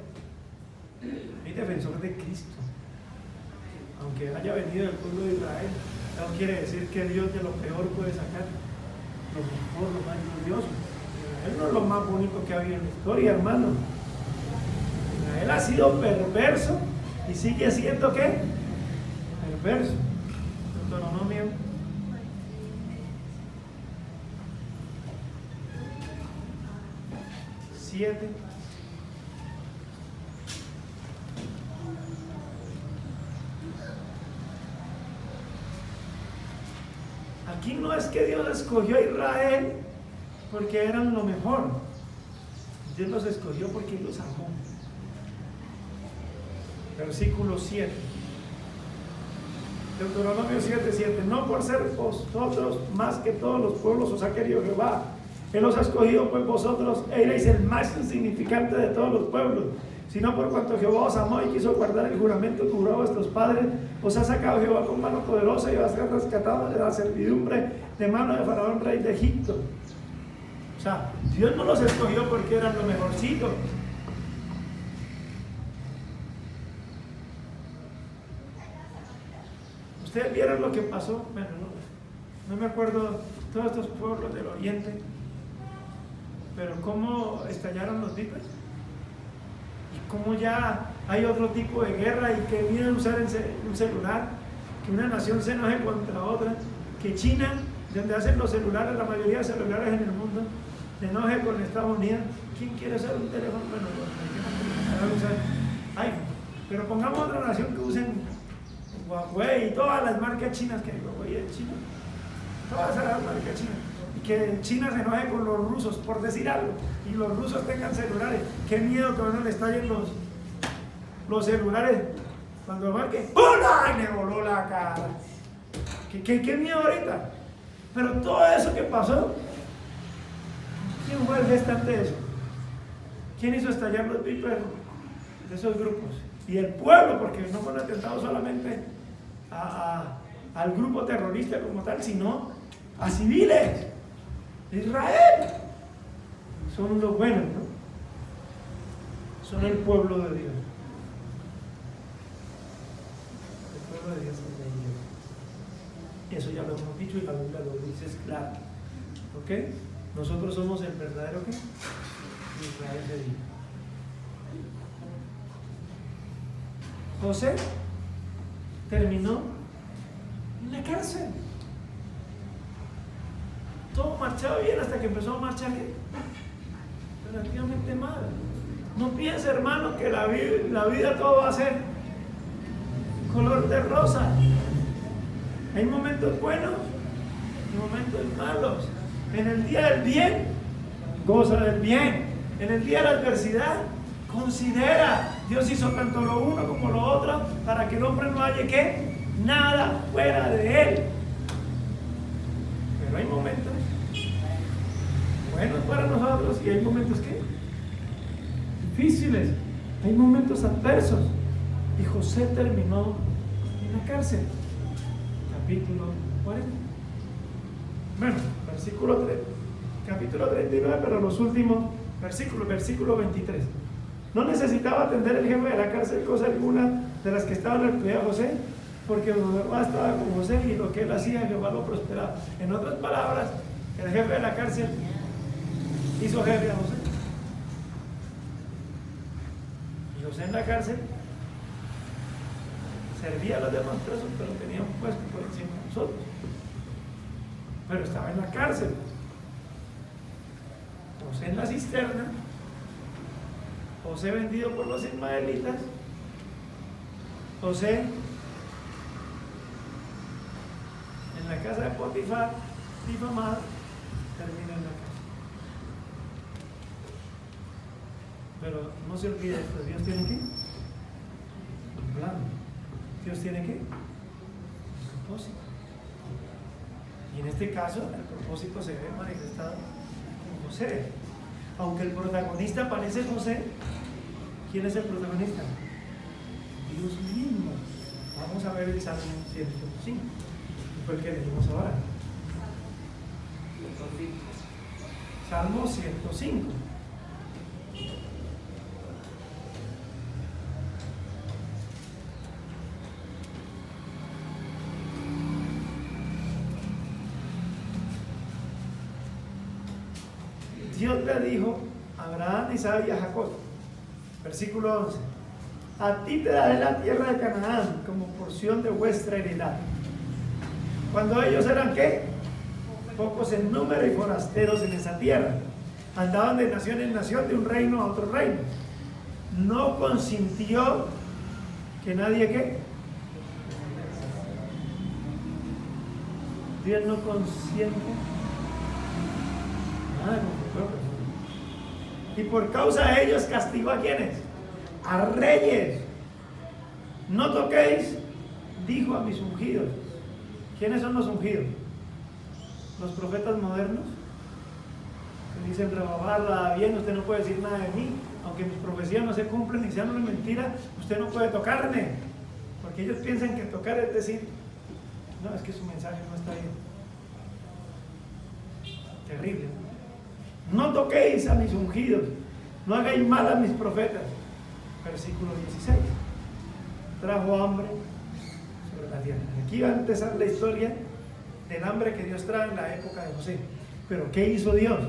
Hay defensor de Cristo. Aunque haya venido del pueblo de Israel, no quiere decir que Dios de lo peor puede sacar lo mejor, lo más glorioso. Israel no es lo más bonito que ha habido en la historia, hermano. Israel ha sido perverso y sigue siendo ¿qué? Perverso. Deuteronomio 7. Aquí no es que Dios escogió a Israel porque eran lo mejor. Dios los escogió porque los amó. Versículo 7. Deuteronomio 7:7. No por ser vosotros más que todos los pueblos os ha querido Jehová. Él os ha escogido, pues vosotros erais el más insignificante de todos los pueblos, sino por cuanto Jehová os amó y quiso guardar el juramento que juró a vuestros padres, os ha sacado Jehová con mano poderosa y os ha rescatado de la servidumbre de mano de Faraón, rey de Egipto. O sea, Dios no los escogió porque eran lo mejorcito. Ustedes vieron lo que pasó, bueno, no me acuerdo todos estos pueblos del oriente, pero cómo estallaron los vipers y cómo ya hay otro tipo de guerra y que vienen a usar un celular, que una nación se enoje contra otra, que China, donde hacen los celulares, la mayoría de celulares en el mundo, se enoje con Estados Unidos. ¿Quién quiere usar un teléfono? Bueno, hay que usar iPhone, pero pongamos otra nación que usen Huawei y todas las marcas chinas que hay. Huawei es chino, todas esas marcas chinas. Y que China se enoje con los rusos, por decir algo, y los rusos tengan celulares. Qué miedo que van a estallar los celulares cuando marquen. ¡Hola! Y le voló la cara. ¿Qué miedo ahorita? Pero todo eso que pasó, ¿quién fue el gestante de eso? ¿Quién hizo estallar los vipers de esos grupos? Y el pueblo, porque no fue un atentado solamente al grupo terrorista como tal, sino a civiles. Israel son los buenos, ¿no? Son el pueblo de Dios. El pueblo de Dios es de ellos. Eso ya lo hemos dicho y la Biblia lo dice, es claro. ¿Ok? Nosotros somos el verdadero ¿qué? Israel de Dios. José terminó en la cárcel. Todo marchaba bien hasta que empezó a marchar relativamente mal. No piense, hermano, que la vida todo va a ser color de rosa. Hay momentos buenos y momentos malos. En el día del bien, goza del bien. En el día de la adversidad, considera. Dios hizo tanto lo uno como lo otro para que el hombre no haya ¿qué? Nada fuera de él. Pero hay momentos buenos para nosotros y hay momentos ¿qué? Difíciles. Hay momentos adversos. Y José terminó en la cárcel. Capítulo 40. Bueno, capítulo 39, pero los últimos versículos, versículo 23. No necesitaba atender el jefe de la cárcel cosa alguna de las que estaban al cuidado de José, porque Jehová estaba con José y lo que él hacía, Jehová lo prosperaba. En otras palabras, el jefe de la cárcel hizo jefe a José. Y José en la cárcel servía a los demás presos, pero tenía un puesto por encima de nosotros. Pero estaba en la cárcel. José en la cisterna, José vendido por los ismaelitas, José en la casa de Potifar, difamado, termina en la cárcel. Pero no se olvide esto, Dios tiene que un plan. Dios tiene que un propósito. Y en este caso, el propósito se ve manifestado con José. Aunque el protagonista parece José, ¿quién es el protagonista? Dios mismo. Vamos a ver el Salmo 105, que fue el que leímos ahora. Salmo 105. Dios le dijo a Abraham, Isaac y a Jacob, versículo 11: a ti te daré la tierra de Canaán como porción de vuestra heredad. Cuando ellos eran ¿qué? Pocos en número y forasteros en esa tierra, andaban de nación en nación, de un reino a otro reino. No consintió que nadie ¿qué? Dios no consiente nada con su propio. Y por causa de ellos castigó a quienes, a reyes. No toquéis, dijo a mis ungidos. ¿Quiénes son los ungidos? Los profetas modernos que dicen: rebabarla bien, usted no puede decir nada de mí, aunque mis profecías no se cumplen y sean una mentira, usted no puede tocarme, porque ellos piensan que tocar es decir: no, es que su mensaje no está bien. Terrible. No toquéis a mis ungidos, no hagáis mal a mis profetas. Versículo 16. Trajo hambre sobre la tierra. Aquí va a empezar la historia del hambre que Dios trae en la época de José. Pero ¿qué hizo Dios?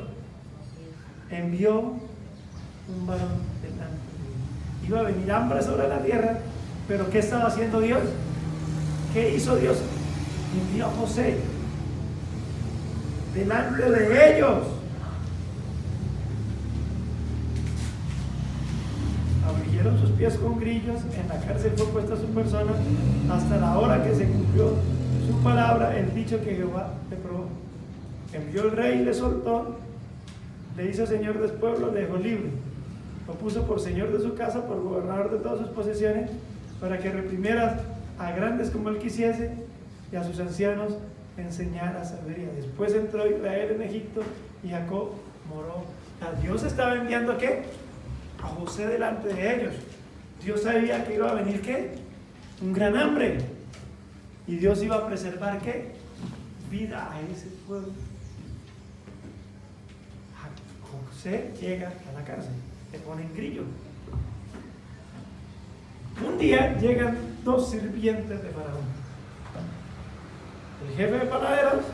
Envió un varón delante de él. Iba a venir hambre sobre la tierra, pero ¿qué estaba haciendo Dios? ¿Qué hizo Dios? Envió a José delante de ellos. Abrieron sus pies con grillos, en la cárcel fue puesta su persona, hasta la hora que se cumplió su palabra, el dicho que Jehová le probó. Envió el rey y le soltó, le hizo señor del pueblo, le dejó libre, lo puso por señor de su casa, por gobernador de todas sus posesiones, para que reprimiera a grandes como él quisiese, y a sus ancianos enseñara sabiduría. Después entró Israel en Egipto, y Jacob moró. Dios estaba enviando ¿a qué? A José delante de ellos. Dios sabía que iba a venir ¿qué? Un gran hambre, y Dios iba a preservar ¿qué? Vida a ese pueblo. José llega a la cárcel, le ponen grillo. Un día llegan dos sirvientes de Faraón, el jefe de panaderos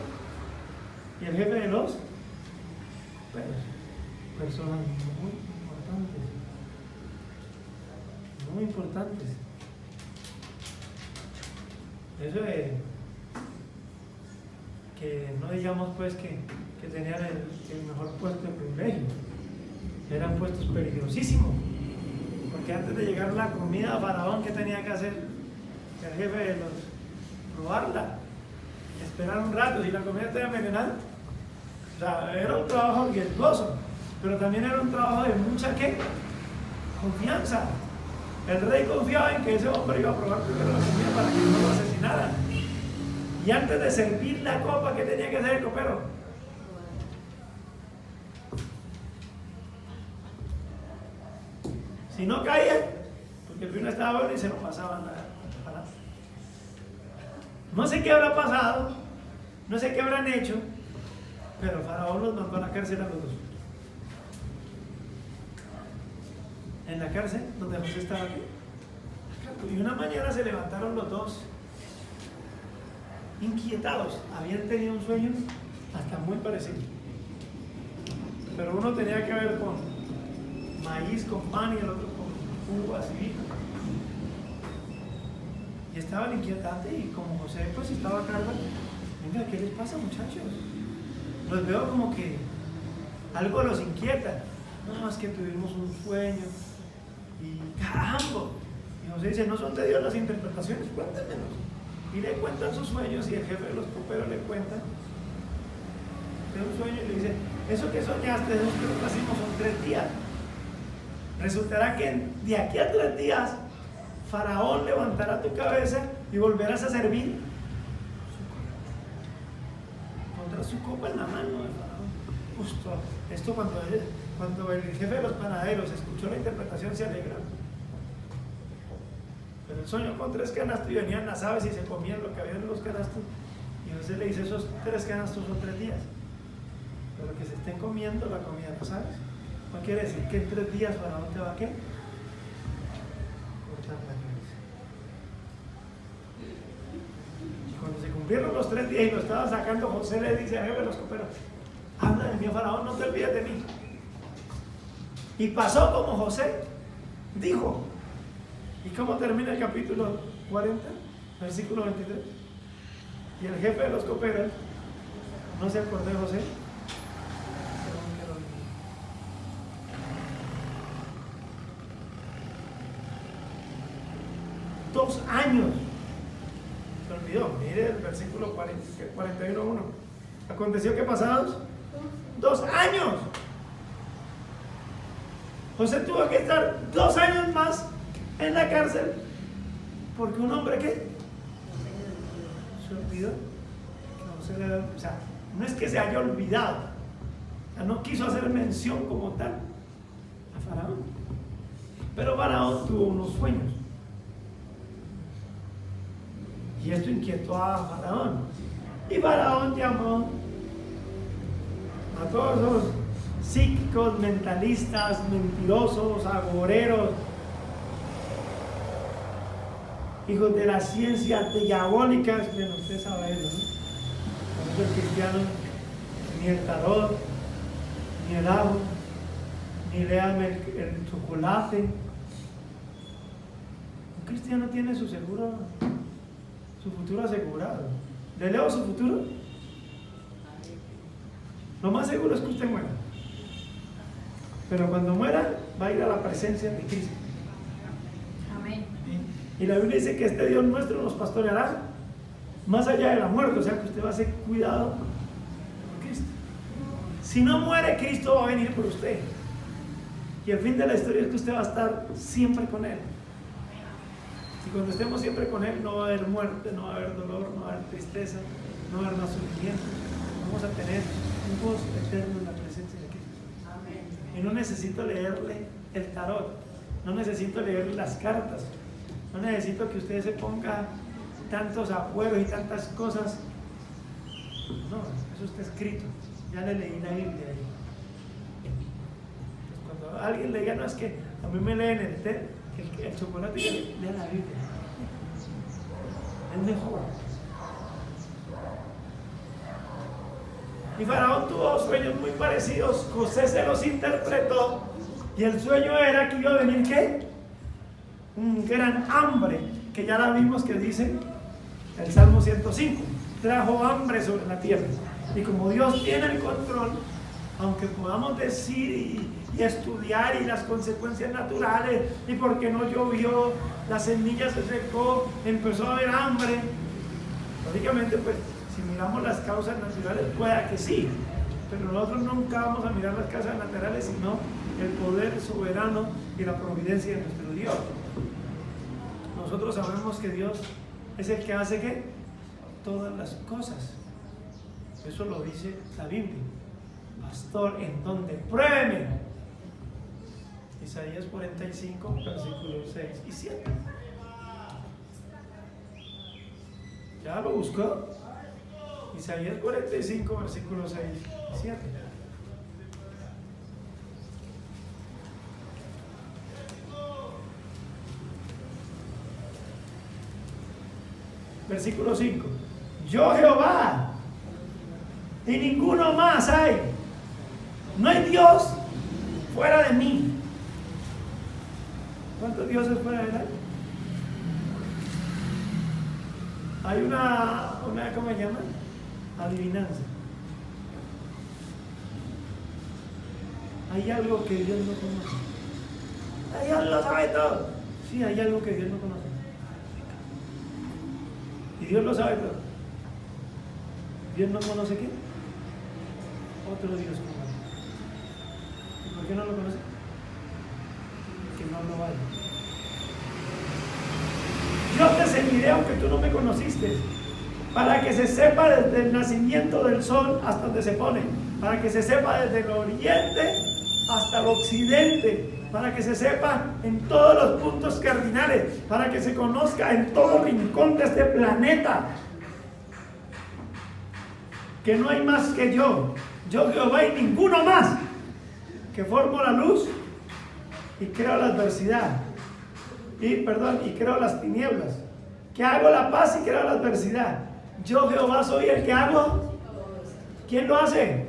y el jefe de los perros. Personas muy importantes. Eso de que no digamos pues que tenían el mejor puesto de privilegio, eran puestos peligrosísimos, porque antes de llegar la comida a Faraón, ¿qué tenía que hacer el jefe de los? Probarla, esperar un rato, si la comida estaba envenenada. O sea, era un trabajo riesgoso, pero también era un trabajo de mucha ¿qué? Confianza. El rey confiaba en que ese hombre iba a probar primero la comida para que no lo asesinaran. Y antes de servir la copa, ¿qué tenía que hacer el copero? Si no caía, porque el vino estaba bueno y se lo pasaban a No sé qué habrá pasado, no sé qué habrán hecho, Pero Faraón los mandó a la cárcel a los dos. En la cárcel donde José estaba aquí. Y una mañana se levantaron los dos inquietados. Habían tenido un sueño hasta muy parecido. Pero uno tenía que ver con maíz, con pan, y el otro con uvas y vino. Y estaban inquietantes, y como José pues estaba a cargo, venga, ¿qué les pasa, muchachos? Los veo como que algo los inquieta. No, es que tuvimos un sueño y caramba. Y José dice, no son de Dios las interpretaciones, cuéntemelos. Y le cuentan sus sueños, y el jefe de los coperos le cuenta de un sueño y le dice, eso que soñaste, eso que nos hicimos son 3 días. Resultará que de aquí a 3 días Faraón levantará tu cabeza y volverás a servir. Pondrá su copa en la mano de Faraón. Justo esto cuando el jefe de los panaderos escuchó la interpretación se alegró. Pero el sueño con 3 canastos y venían las aves y se comían lo que había en los canastos. Y José le dice, esos 3 canastos son 3 días. Pero que se estén comiendo la comida de las aves. No quiere decir que en 3 días Faraón te va a ¿qué? Cortar la cabeza. Y cuando se cumplieron los 3 días y lo estaba sacando, José le dice a jefe de los coperos, habla de mí, Faraón, no te olvides de mí. Y pasó como José dijo. ¿Y cómo termina el capítulo 40? Versículo 23. Y el jefe de los coperos no se acordó de José. 2 años. Se olvidó. Mire el versículo 41:1. Aconteció que pasados 2 años. José tuvo que estar 2 años más en la cárcel. Porque un hombre ¿qué? Se olvidó. O sea, no es que se haya olvidado. O sea, no quiso hacer mención como tal a Faraón. Pero Faraón tuvo unos sueños. Y esto inquietó a Faraón. Y Faraón llamó a todos los psíquicos, mentalistas, mentirosos, agoreros, hijos de la ciencia diabólica. Bueno, usted sabe eso, ¿no? Por eso el cristiano, ni el tarot, ni el ajo, ni lean el chocolate. Un cristiano tiene su seguro, su futuro asegurado. ¿Le leo su futuro? Lo más seguro es que usted muera. Pero cuando muera, va a ir a la presencia de Cristo. Amén. Y la Biblia dice que este Dios nuestro nos pastoreará más allá de la muerte. O sea que usted va a ser cuidado por Cristo. Si no muere, Cristo va a venir por usted. Y el fin de la historia es que usted va a estar siempre con Él. Y cuando estemos siempre con Él, no va a haber muerte, no va a haber dolor, no va a haber tristeza, no va a haber más sufrimiento. Vamos a tener un gozo eterno en la presencia de Cristo. Amén. Y no necesito leerle el tarot, no necesito leerle las cartas, no necesito que usted se ponga tantos acuerdos y tantas cosas. No, eso está escrito. Ya le leí la Biblia ahí. Pues cuando alguien le diga, no, es que a mí me leen el té, el chocolate, lea la Biblia. Es mejor. Y Faraón tuvo sueños muy parecidos. José se los interpretó. Y el sueño era que iba a venir ¿qué? Un gran hambre, que ya la vimos que dice el Salmo 105. Trajo hambre sobre la tierra. Y como Dios tiene el control, aunque podamos decir y estudiar y las consecuencias naturales, y porque no llovió, la semilla se secó, empezó a haber hambre, lógicamente pues si miramos las causas naturales pueda que sí, pero nosotros nunca vamos a mirar las causas naturales sino el poder soberano y la providencia de nuestro Dios. Nosotros sabemos que Dios es el que hace ¿qué? Todas las cosas. Eso lo dice la Biblia. Pastor, ¿en dónde? Pruébeme. Isaías 45, versículos 6 y 7. ¿Ya lo buscó? Isaías 45, versículos 6 y 7. Versículo 5. Yo Jehová, y ninguno más hay. No hay Dios fuera de mí. ¿Cuántos dioses fuera de él hay? Hay una ¿cómo se llama? Adivinanza. Hay algo que Dios no conoce. Dios lo sabe todo. Sí, hay algo que Dios no conoce. Y Dios lo sabe todo. ¿Dios no conoce qué? Otro Dios como él. ¿Y por qué no lo conoce? Porque no lo vale. Yo te seguiré aunque tú no me conociste, para que se sepa desde el nacimiento del sol hasta donde se pone, para que se sepa desde el oriente hasta el occidente, para que se sepa en todos los puntos cardinales, para que se conozca en todo rincón de este planeta, que no hay más que yo Jehová y ninguno más, que formo la luz y creo la adversidad. Y creo las tinieblas, que hago la paz y creo la adversidad. Yo Jehová soy el que hago. ¿Quién lo hace?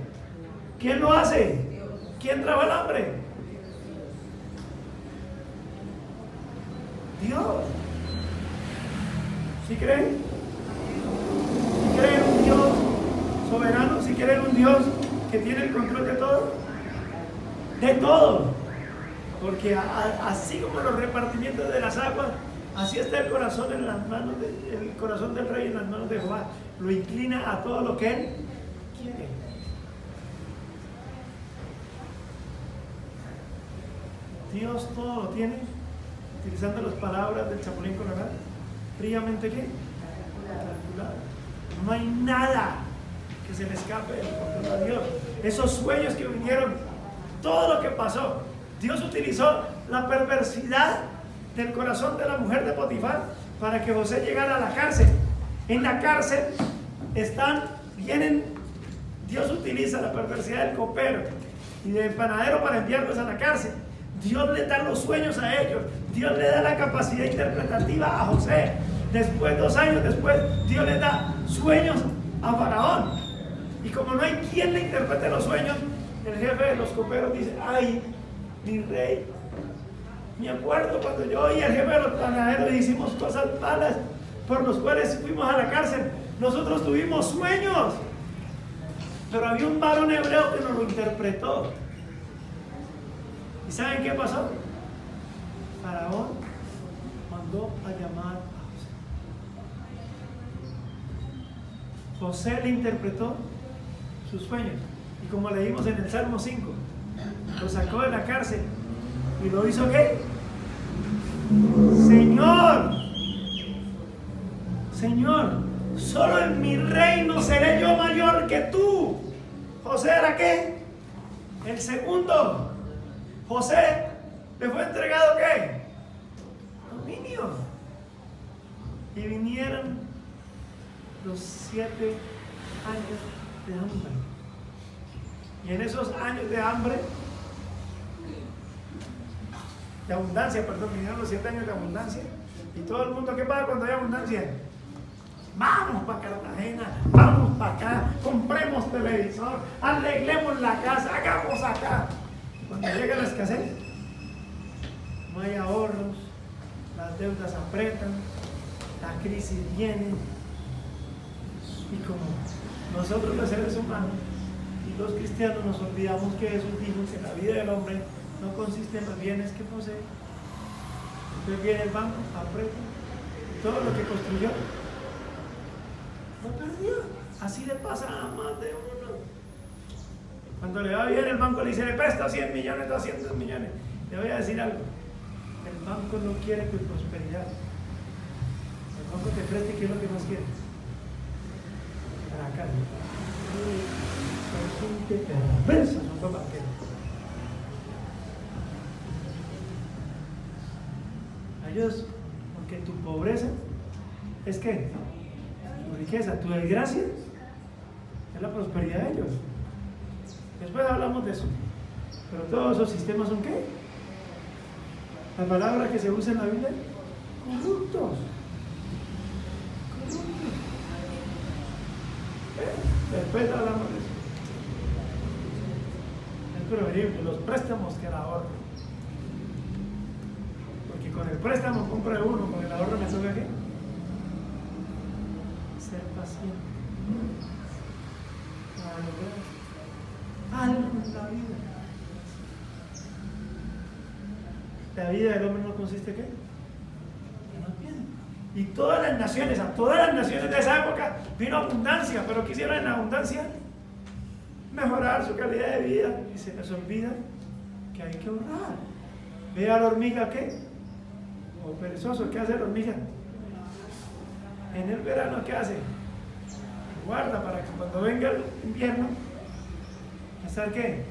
¿Quién lo hace? ¿Quién traba el hambre? Dios. ¿Sí creen? ¿Sí creen un Dios soberano? ¿Sí creen un Dios que tiene el control de todo? De todo. Porque así como los repartimientos de las aguas, así está el corazón en las manos el corazón del rey en las manos de Jehová. Lo inclina a todo lo que él quiere. Dios todo lo tiene, utilizando las palabras del Chapulín Colorado. Fríamente ¿qué? Calculado. No hay nada que se le escape del control de Dios. Esos sueños que vinieron, todo lo que pasó, Dios utilizó la perversidad del corazón de la mujer de Potifar para que José llegara a la cárcel. En la cárcel Dios utiliza la perversidad del copero y del panadero para enviarlos a la cárcel. Dios le da los sueños a ellos. Dios le da la capacidad interpretativa a José. Después, 2 años después, Dios le da sueños a Faraón. Y como no hay quien le interprete los sueños, el jefe de los coperos dice: ay, mi rey, me acuerdo cuando yo oí al jefe de los panaderos y hicimos cosas malas por los cuales fuimos a la cárcel. Nosotros tuvimos sueños, pero había un varón hebreo que nos lo interpretó. ¿Y saben qué pasó? Faraón mandó a llamar a José. José le interpretó sus sueños, y como leímos en el Salmo 5, lo sacó de la cárcel y lo hizo ¿qué? Señor, solo en mi reino seré yo mayor que tú. José era ¿qué? El segundo. José le fue entregado ¿qué? Dominio. Y vinieron los 7 años de hambre. Y en esos años de hambre, de abundancia, vinieron los 7 años de abundancia. Y todo el mundo, ¿qué pasa cuando hay abundancia? Vamos para Cartagena, vamos para acá, compremos televisor, arreglemos la casa, hagamos acá. Cuando llega la escasez, no hay ahorros, las deudas apretan, la crisis viene. Y como nosotros los seres humanos y los cristianos nos olvidamos que Jesús dijo que la vida del hombre no consiste en los bienes que posee. Entonces viene el banco, aprieta, todo lo que construyó lo perdió. Así le pasa a más de uno. Cuando le va bien el banco le dice: le presta 100 millones, 200 millones. Le voy a decir algo: el banco no quiere tu prosperidad. El banco te presta, ¿qué es lo que más quiere? Para acá. Son gente perversa, son los banqueros. A ellos, porque tu pobreza es que tu riqueza, tu desgracia es la prosperidad de ellos. Después hablamos de eso. Pero todos esos sistemas son ¿qué? La palabra que se usa en la Biblia, corruptos. Después hablamos de eso. Es preferible los préstamos que el ahorro. Porque con el préstamo compra uno, con el ahorro me toca ¿qué? Ser paciente. Para lograr algo en la vida. La vida del hombre no consiste ¿qué? En los bienes. Y todas las naciones, a todas las naciones de esa época vino abundancia, pero quisieron en abundancia mejorar su calidad de vida y se les olvida que hay que ahorrar. Ve a la hormiga ¿qué? O perezoso, ¿qué hace la hormiga? En el verano ¿qué hace? Guarda para que cuando venga el invierno, ¿estar qué?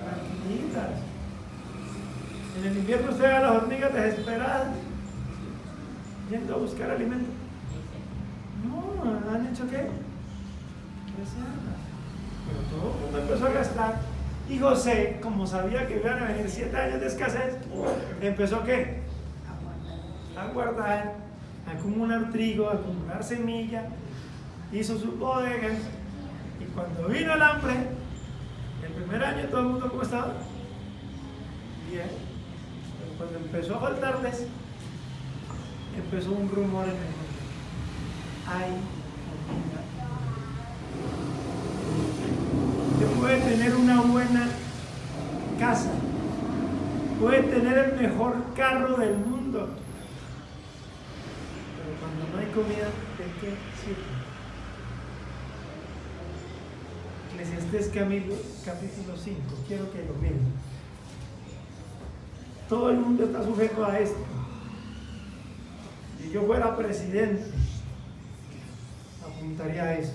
Tranquilitas. En el invierno usted ve a las hormigas desesperadas yendo a buscar alimento. No, ¿han hecho qué? Reservas. Pero todo el mundo empezó a gastar. Y José, como sabía que iban a venir 7 años de escasez, empezó ¿qué? A guardar, a acumular trigo, a acumular semilla, hizo sus bodegas. Y cuando vino el hambre, el primer año todo el mundo ¿cómo estaba? Bien. Cuando empezó a faltarles, empezó un rumor en el mundo. Hay comida. Usted puede tener una buena casa, puede tener el mejor carro del mundo, pero cuando no hay comida, ¿de qué sirve? Eclesiastés capítulo 5, quiero que lo miren. Todo el mundo está sujeto a esto. Si yo fuera presidente, apuntaría a eso.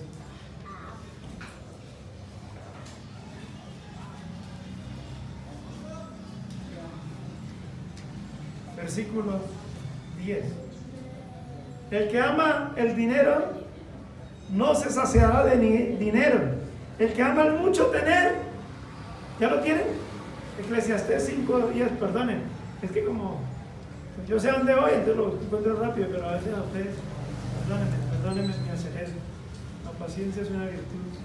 Versículo 10. El que ama el dinero no se saciará de dinero. El que ama el mucho tener, ¿ya lo tienen? Eclesiastés 5:10, perdonen, es que como yo sé dónde voy, entonces lo encuentro rápido, pero a veces a ustedes, perdónenme mi acelero. La paciencia es una virtud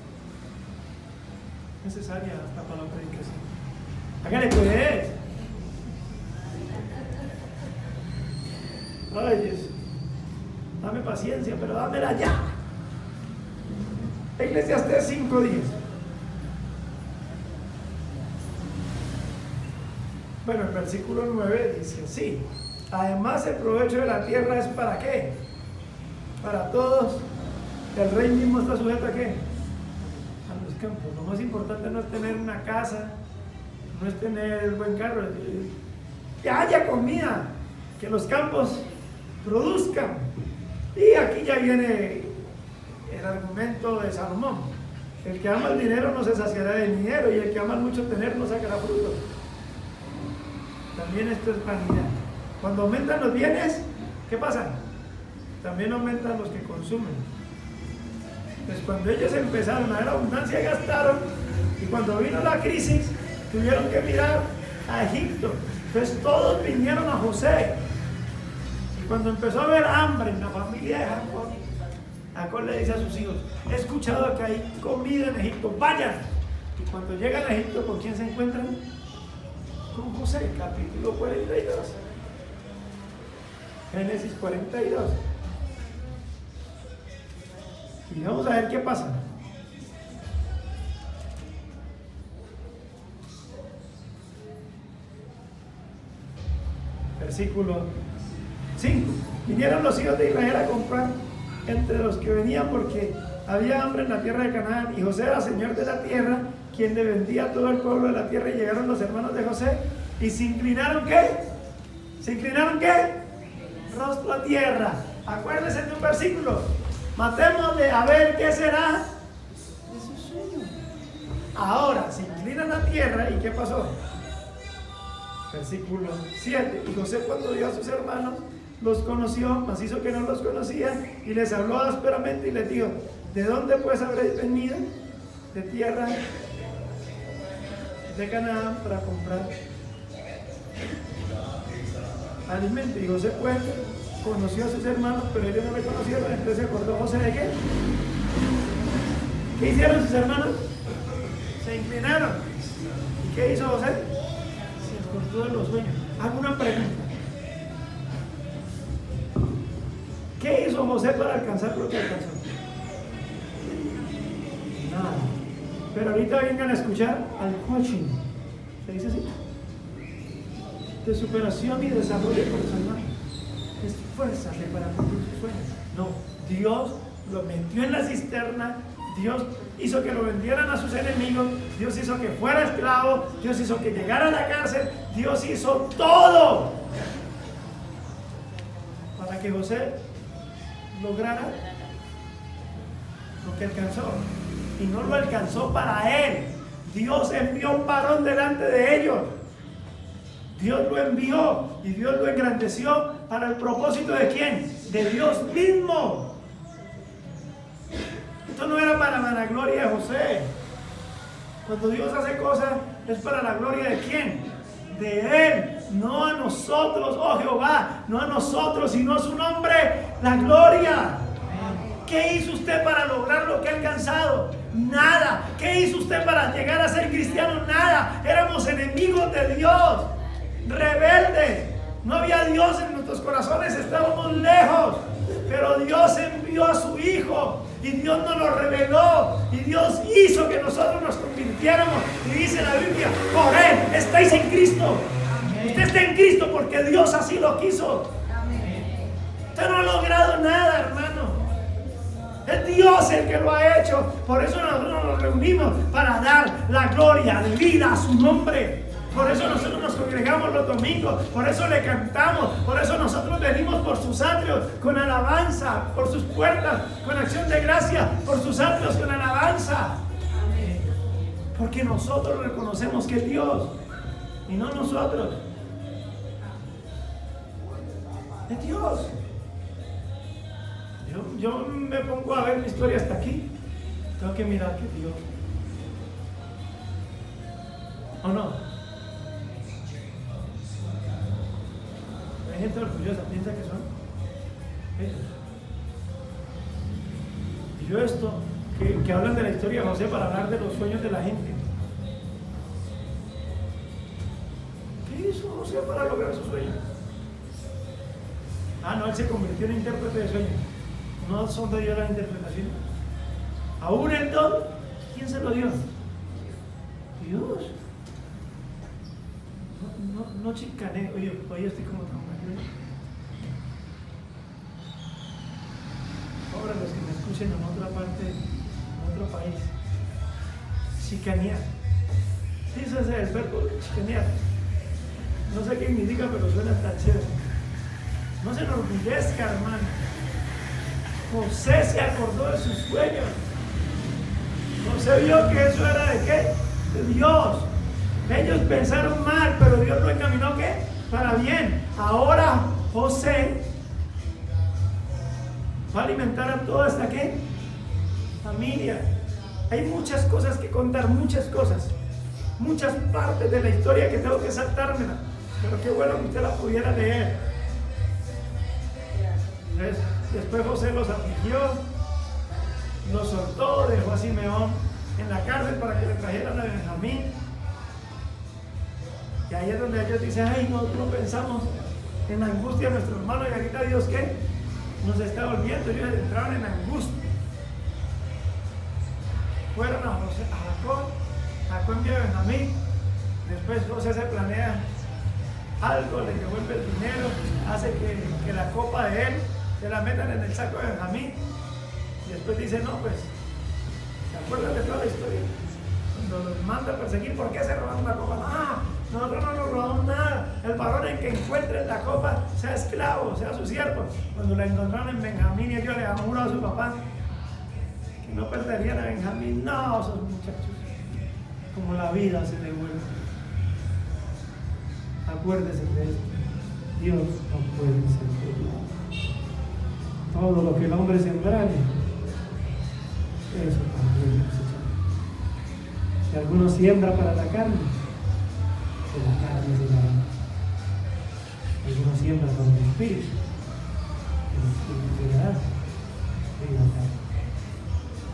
necesaria hasta para la predicación. Hágale pues. Ay, Dios, dame paciencia, pero dámela ya. Eclesiastés 5:10. Bueno, el versículo 9 dice así: además el provecho de la tierra es ¿para qué? Para todos. El rey mismo está sujeto ¿a qué? A los campos. Lo más importante no es tener una casa, no es tener buen carro, que haya comida, que los campos produzcan. Y aquí ya viene el argumento de Salomón: el que ama el dinero no se saciará del dinero, y el que ama mucho tener no sacará fruto. También esto es vanidad. Cuando aumentan los bienes, ¿qué pasa? También aumentan los que consumen. Pues cuando ellos empezaron a ver abundancia, gastaron, y cuando vino la crisis, tuvieron que mirar a Egipto. Entonces todos vinieron a José. Y cuando empezó a haber hambre en la familia de Jacob le dice a sus hijos: he escuchado que hay comida en Egipto, vayan. Y cuando llegan a Egipto, ¿con quién se encuentran? Con José, capítulo 42. Génesis 42. Y vamos a ver qué pasa. Versículo 5. Vinieron los hijos de Israel a comprar entre los que venían, porque había hambre en la tierra de Canaán, y José era señor de la tierra, quien le vendía a todo el pueblo de la tierra. Y llegaron los hermanos de José y se inclinaron ¿qué? ¿Se inclinaron qué? Rostro a tierra. Acuérdense de un versículo: matémosle a ver qué será de su sueño. Ahora se inclinan a tierra. ¿Y qué pasó? Versículo 7. Y José, cuando vio a sus hermanos, los conoció, mas hizo que no los conocía, y les habló ásperamente y les dijo: ¿de dónde pues habréis venido? De tierra de Canaán para comprar alimento. Y José pues conoció a sus hermanos, pero ellos no le conocieron. Entonces se acordó José de qué. ¿Qué hicieron sus hermanos? Se inclinaron. ¿Y qué hizo José? Se acordó de los sueños. Hago una pregunta. ¿Qué hizo José para alcanzar lo que alcanzó? Nada. Pero ahorita vengan a escuchar al coaching. ¿Se dice así? De superación y desarrollo personal. Esfuérzate para cumplir tus sueños. No, Dios lo metió en la cisterna. Dios hizo que lo vendieran a sus enemigos. Dios hizo que fuera esclavo. Dios hizo que llegara a la cárcel. Dios hizo todo para que José lograra lo que alcanzó. Y no lo alcanzó para él. Dios envió un varón delante de ellos. Dios lo envió y Dios lo engrandeció para el propósito de ¿quién? De Dios mismo. Esto no era para la vanagloria de José. Cuando Dios hace cosas es para la gloria de ¿quién? De Él, no a nosotros, oh Jehová, no a nosotros, sino a su nombre, la gloria. ¿Qué hizo usted para lograr lo que ha alcanzado? Nada. ¿Qué hizo usted para llegar a ser cristiano? Nada. Éramos enemigos de Dios, rebeldes. No había Dios en nuestros corazones, estábamos lejos. Pero Dios envió a su Hijo y Dios nos lo reveló y Dios hizo que nosotros nos convirtiéramos. Y dice la Biblia, por Él estáis en Cristo. Amén. Usted está en Cristo porque Dios así lo quiso. Amén. Usted no ha logrado nada, hermano. Es Dios el que lo ha hecho. Por eso nosotros nos reunimos para dar la gloria de vida a su nombre. Por eso nosotros nos congregamos los domingos. Por eso le cantamos. Por eso nosotros venimos por sus atrios con alabanza. Por sus puertas con acción de gracia. Por sus atrios con alabanza. Porque nosotros reconocemos que es Dios y no nosotros. Es Dios. Yo me pongo a ver mi historia hasta aquí. Tengo que mirar que Dios. ¿O no? Hay gente orgullosa, piensa que son ellos. Y yo esto, que hablan de la historia de José para hablar de los sueños de la gente. ¿Qué hizo José para lograr sus sueños? Ah, no, él se convirtió en intérprete de sueños. No son de Dios las interpretaciones. Aún el don, ¿quién se lo dio? Dios. No chicaneo. Oye, estoy como tan mal. Ahora los que me escuchen en otra parte, en otro país. Chicanear. ¿Sí ese es el verbo? Chicanear. No sé qué significa, pero suena tan chévere. No se enorgullezca, hermano. José se acordó de sus sueños. José vio que eso era de qué? De Dios. Ellos pensaron mal, pero Dios lo encaminó ¿qué? Para bien. Ahora José va a alimentar a toda esta ¿qué? Familia. Hay muchas cosas que contar, muchas cosas. Muchas partes de la historia que tengo que saltármela. Pero qué bueno que usted la pudiera leer. ¿Ves? Después José los afligió, los soltó, dejó a Simeón en la cárcel para que le trajeran a Benjamín. Y ahí es donde ellos dicen, ay, nosotros no pensamos en la angustia de nuestro hermano y ahorita Dios ¿qué? Nos está volviendo. Ellos entraron en angustia. Fueron a Jacob envía a Benjamín. Después José se planea algo, le devuelve el dinero, hace que la copa de él se la metan en el saco de Benjamín. Y después dice, no, pues, ¿se acuerdan de toda la historia? Cuando los manda a perseguir, ¿por qué se robaron la copa? Ah, nosotros no nos robamos nada. El varón en que encuentre la copa, sea esclavo, sea su siervo. Cuando la encontraron en Benjamín y ellos le han jurado a su papá que no perderían a Benjamín. No, esos muchachos, como la vida se devuelve. Acuérdese de esto. Dios no puede ser burlado. Todo lo que el hombre sembrare, eso también cosechará. Si alguno siembra para la carne, de la carne segará. Alguno siembra para el espíritu segará de la carne.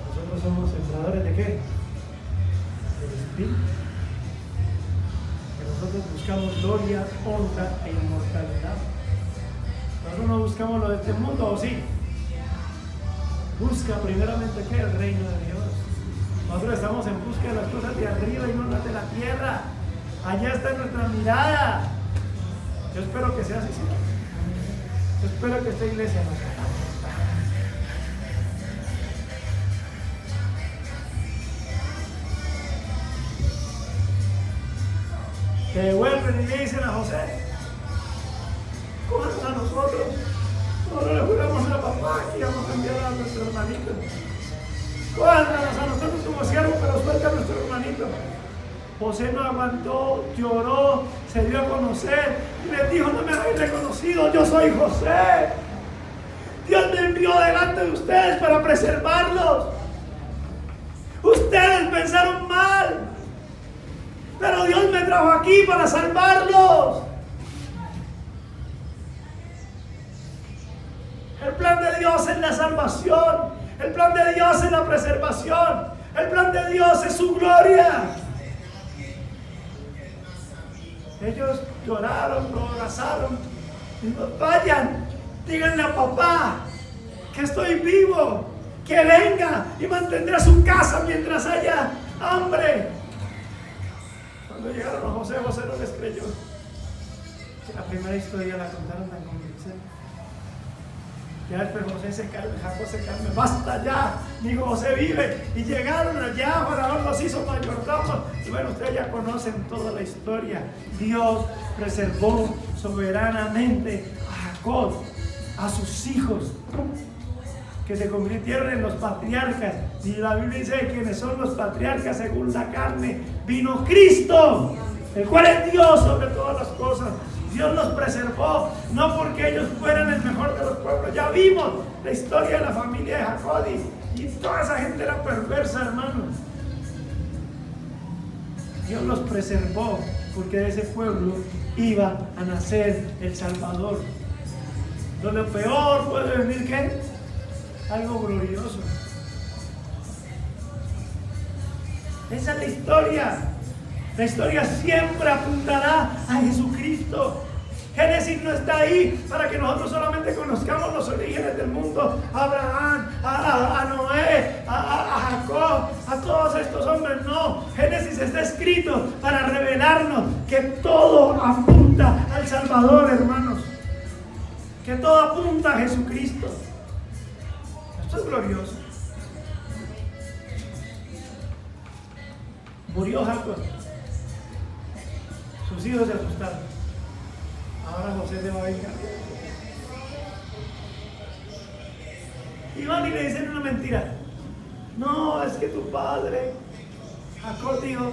Nosotros somos sembradores de qué? Del espíritu. Que nosotros buscamos gloria, honra e inmortalidad. Nosotros no buscamos lo de este mundo, ¿o sí? Busca primeramente ¿qué? El reino de Dios. Nosotros estamos en busca de las cosas de arriba y no las de la tierra. Allá está nuestra mirada. Yo espero que sea así. Yo espero que esta iglesia nos haga. Que vuelven y le dicen a José: cójanos a nosotros. Nosotros le juramos a papá que íbamos a enviar a nuestro hermanito. Cójanos a nosotros como siervos, pero suelta a nuestro hermanito. José no aguantó, lloró, se dio a conocer y les dijo: no me habéis reconocido, yo soy José. Dios me envió delante de ustedes para preservarlos. Ustedes pensaron mal, pero Dios me trajo aquí para salvarlos. El plan de Dios es la salvación. El plan de Dios es la preservación. El plan de Dios es su gloria. Ellos lloraron, lo abrazaron. Y vayan, díganle a papá que estoy vivo, que venga y mantendrá su casa mientras haya hambre. Cuando llegaron a José, José no les creyó. La primera historia la contaron tan convincente. Ya después José se calma, Jacob se calma, basta ya, mi hijo José vive. Y llegaron allá, Faraón los hizo mayordomos. Y bueno, ustedes ya conocen toda la historia. Dios preservó soberanamente a Jacob, a sus hijos, que se convirtieron en los patriarcas. Y la Biblia dice que quienes son los patriarcas según la carne, vino Cristo, el cual es Dios sobre todas las cosas. Dios los preservó, no porque ellos fueran el mejor de los pueblos. Ya vimos la historia de la familia de Jacob y toda esa gente era perversa, hermanos. Dios los preservó porque de ese pueblo iba a nacer el Salvador. Donde lo peor puede venir, ¿qué? Algo glorioso. Esa es la historia. La historia siempre apuntará a Jesucristo. Génesis no está ahí para que nosotros solamente conozcamos los orígenes del mundo. A Abraham, a Noé, a Jacob, a todos estos hombres. No, Génesis está escrito para revelarnos que todo apunta al Salvador, hermanos. Que todo apunta a Jesucristo. Esto es glorioso. Murió Jacob. Sus hijos se asustaron. Ahora José se va a vengar. Y van y le dicen una mentira. No, es que tu padre, Jacob, dijo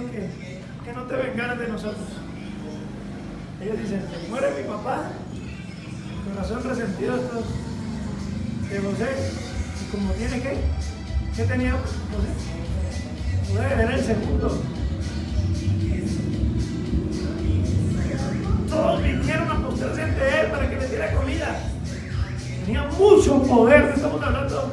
que no te vengaras de nosotros. Ellos dicen: se muere mi papá. Corazón resentido estos de José. Y como tiene que, ¿qué tenía José? Poder, era el segundo. Todos vinieron a postrarse ante él para que les diera comida. Tenía mucho poder. No estamos hablando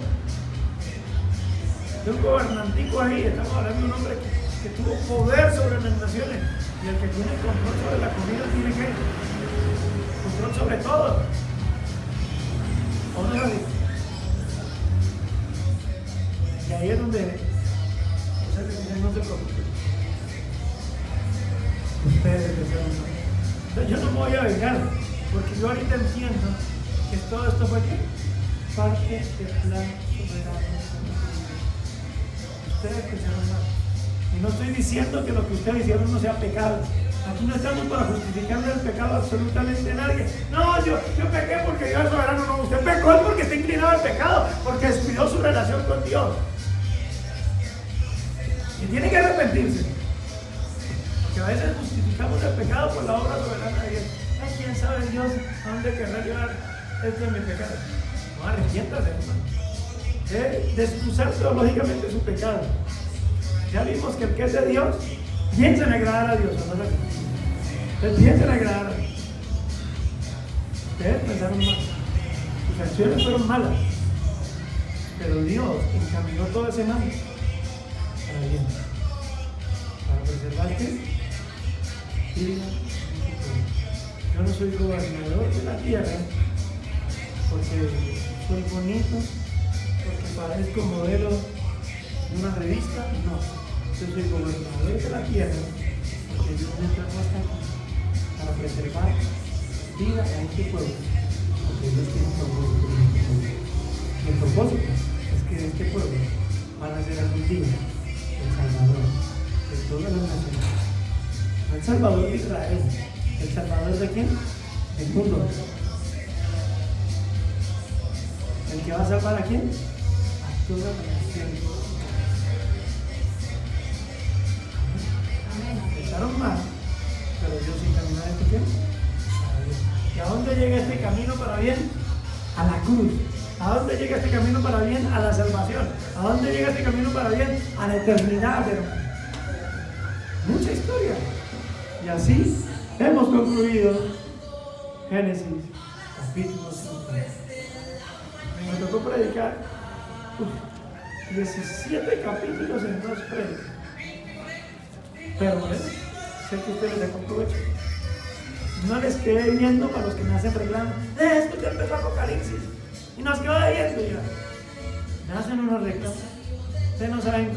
de un gobernantico ahí, estamos hablando de un hombre que tuvo poder sobre las naciones. Y el que tiene control sobre la comida tiene que control sobre todo. ¿O no es así? Y ahí es donde no se preocupen. Ustedes desean. Yo no me voy a vengar, porque yo ahorita entiendo que todo esto fue ¿qué? Parte del plan soberano. Ustedes pensaron mal. Y no estoy diciendo que lo que ustedes hicieron no sea pecado. Aquí no estamos para justificarle el pecado a absolutamente nadie. No, yo pequé porque Dios es soberano. No, usted pecó porque está inclinado al pecado, porque descuidó su relación con Dios. Y tiene que arrepentirse. Porque a veces justificamos el pecado por la obra soberana de Dios. Ay, quién sabe Dios a dónde querrá llevar este mi pecado. No, arrepiéntase, hermano. de excusar teológicamente su pecado. Ya vimos que el que es de Dios piensa en agradar a Dios, ¿no? Entonces piensa en agradar a Dios. Ustedes pensaron mal, sus acciones fueron malas, pero Dios encaminó todo ese mal para bien, para preservarte. Yo no soy gobernador de la tierra porque soy bonito, porque parezco modelo de una revista. No, yo soy gobernador de la tierra porque Dios me trajo hasta aquí para preservar vida a este pueblo, porque Dios tiene un propósito. Y el propósito es que de este pueblo van a ser algún día el Salvador de todas las naciones. No el Salvador de Israel. ¿El Salvador de quién? Del mundo. ¿El que va a salvar a quién? A todas las naciones. Pensaron mal, pero Dios encaminó a este quién? ¿Y a dónde llega este camino para bien? A la cruz. ¿A dónde llega este camino para bien? A la salvación. ¿A dónde llega este camino para bien? A la eternidad, hermano. Mucha historia. Y así hemos concluido Génesis capítulo 5. Me tocó predicar 17 capítulos en 2 predicas. Pero bueno, sé que ustedes les sacó provecho. No les quedé viendo para los que me hacen reclamo. Es que usted empezó Apocalipsis y nos quedó viendo ya. Me hacen unos reclamos. Ustedes no saben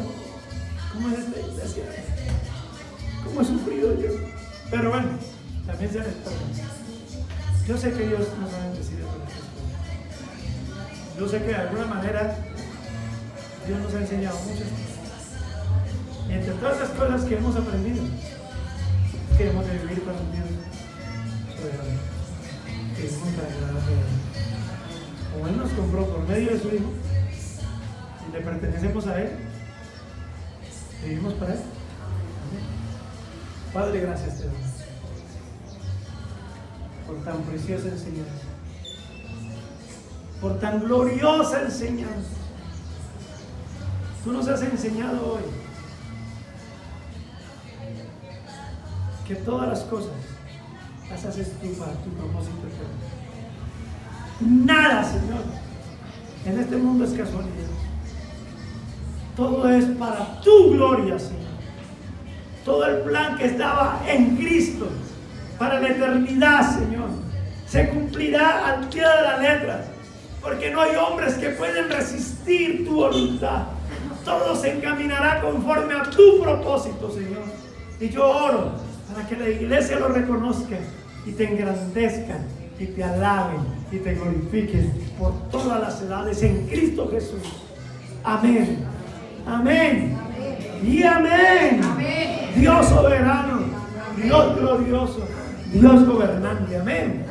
cómo es esta iglesia, cómo he sufrido yo. Pero bueno, también se les perdona. Yo sé que Dios nos ha bendecido con estas cosas. Yo sé que de alguna manera Dios nos ha enseñado muchas cosas. Y entre todas las cosas que hemos aprendido, queremos vivir con un Dios soberano. Queremos agradarle a Él. Como Él nos compró por medio de su Hijo y le pertenecemos a Él, vivimos para Él. Padre, gracias te damos por tan preciosa enseñanza, por tan gloriosa enseñanza. Tú nos has enseñado hoy que todas las cosas las haces tú para tu propósito eterno. Nada, Señor, en este mundo es casualidad. Todo es para tu gloria, Señor. Todo el plan que estaba en Cristo para la eternidad, Señor, se cumplirá al pie de la letra, porque no hay hombres que pueden resistir tu voluntad. Todo se encaminará conforme a tu propósito, Señor. Y yo oro para que la iglesia lo reconozca y te engrandezcan y te alaben y te glorifiquen por todas las edades en Cristo Jesús. Amén. Amén. Y amén. Dios soberano, Dios glorioso, Dios gobernante. Amén.